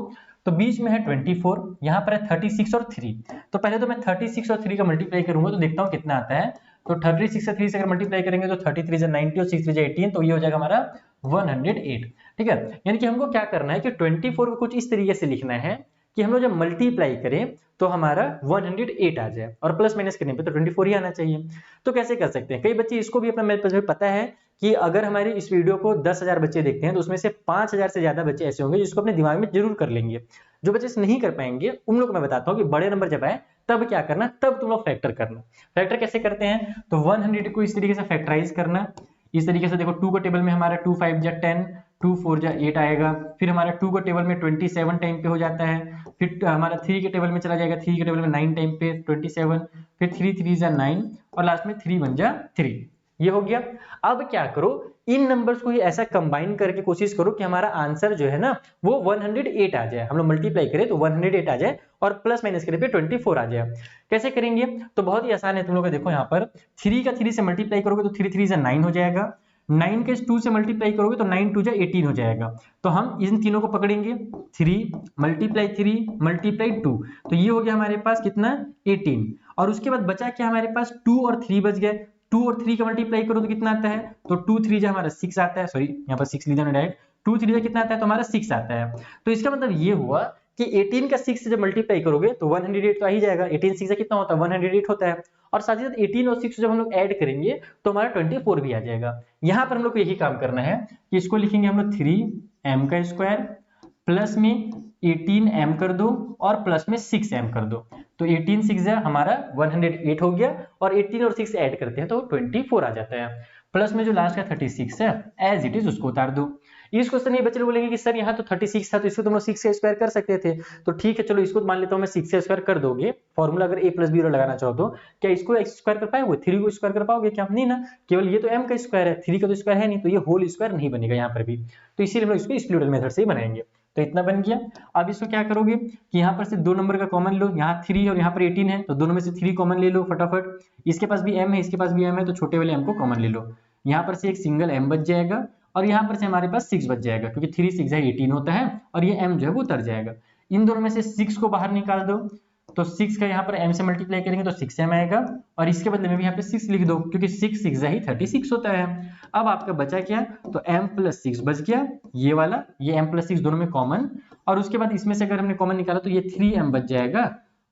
तो बीच में है 24, यहाँ पर है 36 और 3, तो पहले तो मैं 36 और 3 का मल्टीप्लाई करूंगा तो देखता हूँ कितना आता है। तो 36 और 3 से अगर मल्टीप्लाई करेंगे तो 33 × 90 और 6 × 18, तो ये हो जाएगा हमारा 108, ठीक है। यानी कि हमको क्या करना है कि 24 को कुछ इस तरीके से लिखना है कि हम लोग जब मल्टीप्लाई करें तो हमारा 108 आ जाए, और प्लस माइनस करने पे तो 24 ही आना चाहिए। तो कैसे कर सकते हैं, कई बच्चे इसको भी अपना मेरे पता है कि अगर हमारी इस वीडियो को 10,000 बच्चे देखते हैं तो उसमें से 5,000 से ज्यादा बच्चे ऐसे होंगे जिसको अपने दिमाग में जरूर कर लेंगे। जो बच्चे इसे नहीं कर पाएंगे उन लोग को मैं बताता हूँ कि बड़े नंबर जब आए तब क्या करना, तब तुम लोग फैक्टर करना। फैक्टर कैसे करते हैं, तो 100 को इस तरीके से फैक्टराइज करना, इस तरीके से देखो 2 को टेबल में हमारा 2 5 जा 10, 2 4 जा 8 आएगा, फिर हमारा 2 को टेबल में 27 टाइम पे हो जाता है, फिर हमारा 3 के टेबल में चला जाएगा, 3 के टेबल में 9 टाइम पे 27, फिर 3 3 जा 9 और लास्ट में 3 1 जा 3, ये हो गया। अब क्या करो, इन नंबर्स को ही ऐसा कंबाइन करके कोशिश करो कि हमारा आंसर जो है ना वो 108 आ जाए। हम लोग मल्टीप्लाई करें तो 108 आ जाए और प्लस माइनस करें पे 24 आ जाए। कैसे करेंगे, तो बहुत ही आसान है, तुम लोग को देखो यहाँ पर 3 का 3 से मल्टीप्लाई करोगे तो 3 3 जा 9 हो जाएगा, 9 के 2 से मल्टीप्लाई करोगे तो 9 2 जा 18 हो जाएगा। तो हम इन तीनों को पकड़ेंगे, 3 × 2, तो ये हो गया हमारे पास कितना 18, और उसके बाद बचा क्या हमारे पास 2 और 3 बच गए। 2 और 3 का मल्टीप्लाई करो तो कितना आता है, तो 2 3 जा हमारा 6 आता है, सॉरी यहाँ पर 6 लिखा डायरेक्ट, 2 3 जा कितना आता है, तो हमारा 6 आता है। तो इसका मतलब ये हुआ कि 18 का 6 से जब मल्टीप्लाई करोगे तो 108 तो आ ही जाएगा, 18 6 कितना होता है 108 होता है, और साथ ही साथ 18 और 6 जब हम लोग ऐड करेंगे तो हमारा 24 भी आ जाएगा। यहाँ पर हम लोग को यही काम करना है कि इसको लिखेंगे हम लोग 3m का स्क्वायर प्लस में 18m कर दो और प्लस में 6m कर दो, तो 18 6 हमारा 108 हो गया, और 18 और 6 ऐड करते हैं तो 24 आ जाता है, प्लस में जो लास्ट का 36 है एज इट इज उसको उतार दो। इस क्वेश्चन में बच्चे लोग बोलेंगे कि सर यहाँ तो 36 था तो इसको तुम लोग 6 का स्क्वायर कर सकते थे, तो ठीक है चलो इसको मान लेता हूँ मैं 6 का स्क्वायर कर दोगे, फॉर्मूला अगर a + b लगाना चाहो तो क्या इसको स्क्वायर कर पाओगे, 3 को स्क्वायर कर पाओगे क्या, नहीं ना, केवल ये तो m का स्क्वायर है, 3 का तो स्क्वायर है नहीं, तो ये होल स्क्वायर नहीं बनेगा यहाँ पर भी, तो इसीलिए हम लोग इसको स्प्लिटर मेथड से ही बनाएंगे। तो इतना बन गया। अब इसको क्या करोगे कि यहाँ पर से 2 नंबर का कॉमन लो, यहाँ 3 और यहाँ पर 18 है तो दोनों में से 3 कॉमन ले लो फटाफट, इसके पास भी m है इसके पास भी m है तो छोटे वाले m को कॉमन ले लो, यहाँ पर से एक सिंगल m बच जाएगा और यहाँ पर से हमारे पास 6 बच जाएगा, क्योंकि 3 6 है 18 होता है और ये m जो है वो उतर जाएगा। इन दोनों में से 6 को बाहर निकाल दो, तो 6 का यहाँ पर m से मल्टीप्लाई करेंगे तो 6m आएगा, और इसके बदले में भी यहाँ पे 6 लिख दो क्योंकि 6 6 ही 36 होता है। अब आपका बचा क्या, तो m + 6 बच गया, ये वाला, ये m + 6 दोनों में कॉमन, और उसके बाद इसमें से अगर हमने कॉमन निकाला तो ये 3m बच जाएगा,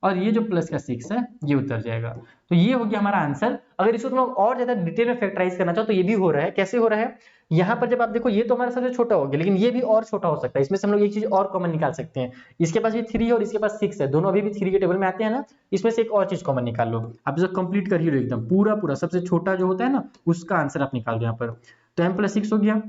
और ये जो प्लस का 6 है ये उतर जाएगा। तो ये हो गया हमारा आंसर। अगर इसको तुम लोग और ज्यादा डिटेल में फैक्टराइज करना चाहो तो ये भी हो रहा है। कैसे हो रहा है, यहाँ पर जब आप देखो ये तो हमारा सबसे छोटा हो गया, लेकिन ये भी और छोटा हो सकता है। इसमें से हम लोग एक चीज और कॉमन निकाल सकते हैं। इसके पास भी 3 है और इसके पास 6 है, दोनों अभी भी 3 के टेबल में आते हैं ना। इसमें से एक और चीज कॉमन निकाल लो। आप जो कंप्लीट कर ही लो एकदम पूरा पूरा, सबसे छोटा जो होता है ना उसका आंसर आप निकाल दो यहाँ पर। तो m+6 हो गया।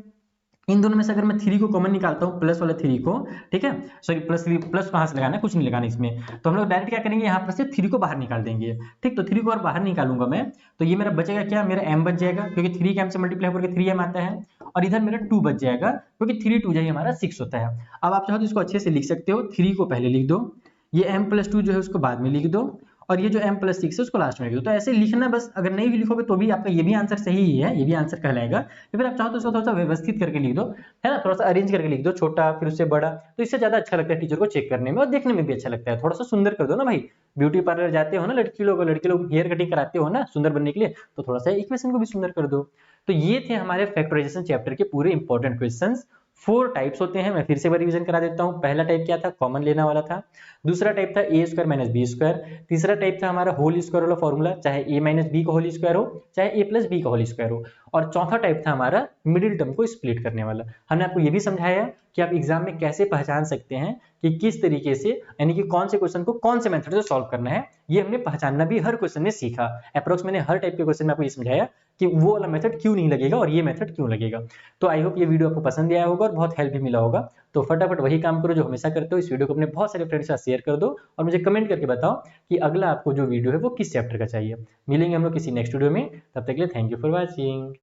इन दोनों में से अगर मैं 3 को कॉमन निकालता हूँ, प्लस वाला 3 को, ठीक है, सॉरी प्लस कहाँ से लगाना है, कुछ नहीं लगाना इसमें। तो हम लोग डायरेक्ट क्या करेंगे, यहाँ पर से 3 को बाहर निकाल देंगे। ठीक, तो 3 को और बाहर निकालूंगा मैं, तो ये मेरा बचेगा क्या, मेरा m बच जाएगा, क्योंकि 3 के m से मल्टीप्लाई करके 3m आता है। और इधर मेरा 2 बच जाएगा, क्योंकि 3 2 जाए हमारा 6 होता है। अब आप चाहो तो इसको अच्छे से लिख सकते हो। 3 को पहले लिख दो, ये m+2 जो है उसको बाद में लिख दो, और ये जो m+6 है उसको लास्ट में लिख दो। तो ऐसे लिखना बस, अगर नहीं भी लिखोगे तो भी आपका ये भी आंसर सही ही है, ये भी आंसर कहलाएगा। तो फिर आप चाहो तो इसको थोड़ा सा व्यवस्थित करके लिख दो, है ना, थोड़ा सा अरेंज करके लिख दो, छोटा फिर उससे बड़ा, तो इससे ज्यादा अच्छा लगता है टीचर को चेक करने में और देखने में भी अच्छा लगता है। थोड़ा सा सुंदर कर दो ना भाई, ब्यूटी पार्लर जाते हो ना लड़की लोग हेयर कटिंग कराते हो ना सुंदर बनने के लिए, तो थोड़ा सा इक्वेशन को भी सुंदर कर दो। तो ये थे हमारे फैक्टराइजेशन चैप्टर के पूरे इंपॉर्टेंट क्वेश्चंस। 4 टाइप्स होते हैं, मैं फिर से रिवीजन करा देता हूं। पहला टाइप क्या था, कॉमन लेना वाला था। दूसरा टाइप था a² - b²। तीसरा टाइप था हमारा होल स्क्वायर वाला फॉर्मूला, चाहे a - b का होल स्क्वायर हो चाहे a+b का होल स्क्वायर हो। और चौथा टाइप था हमारा मिडिल टर्म को स्प्लिट करने वाला। हमने आपको ये भी समझाया कि आप एग्जाम में कैसे पहचान सकते हैं कि किस तरीके से, यानी कि कौन से क्वेश्चन को कौन से मेथड से सॉल्व करना है। ये हमने पहचानना भी हर क्वेश्चन में सीखा। अप्रोक्स मैंने हर टाइप के क्वेश्चन में आपको ये समझाया कि वो वाला मेथड क्यों नहीं लगेगा और ये मेथड क्यों लगेगा। तो आई होप ये वीडियो आपको पसंद आया होगा और बहुत हेल्प भी मिला होगा। तो फटाफट वही काम करो जो हमेशा करते हो, इस वीडियो को अपने बहुत सारे फ्रेंड्स के साथ शेयर कर दो और मुझे कमेंट करके बताओ कि अगला आपको जो वीडियो है वो किस चैप्टर का चाहिए। मिलेंगे हम लोग किसी नेक्स्ट वीडियो में, तब तक के लिए थैंक यू फॉर वॉचिंग।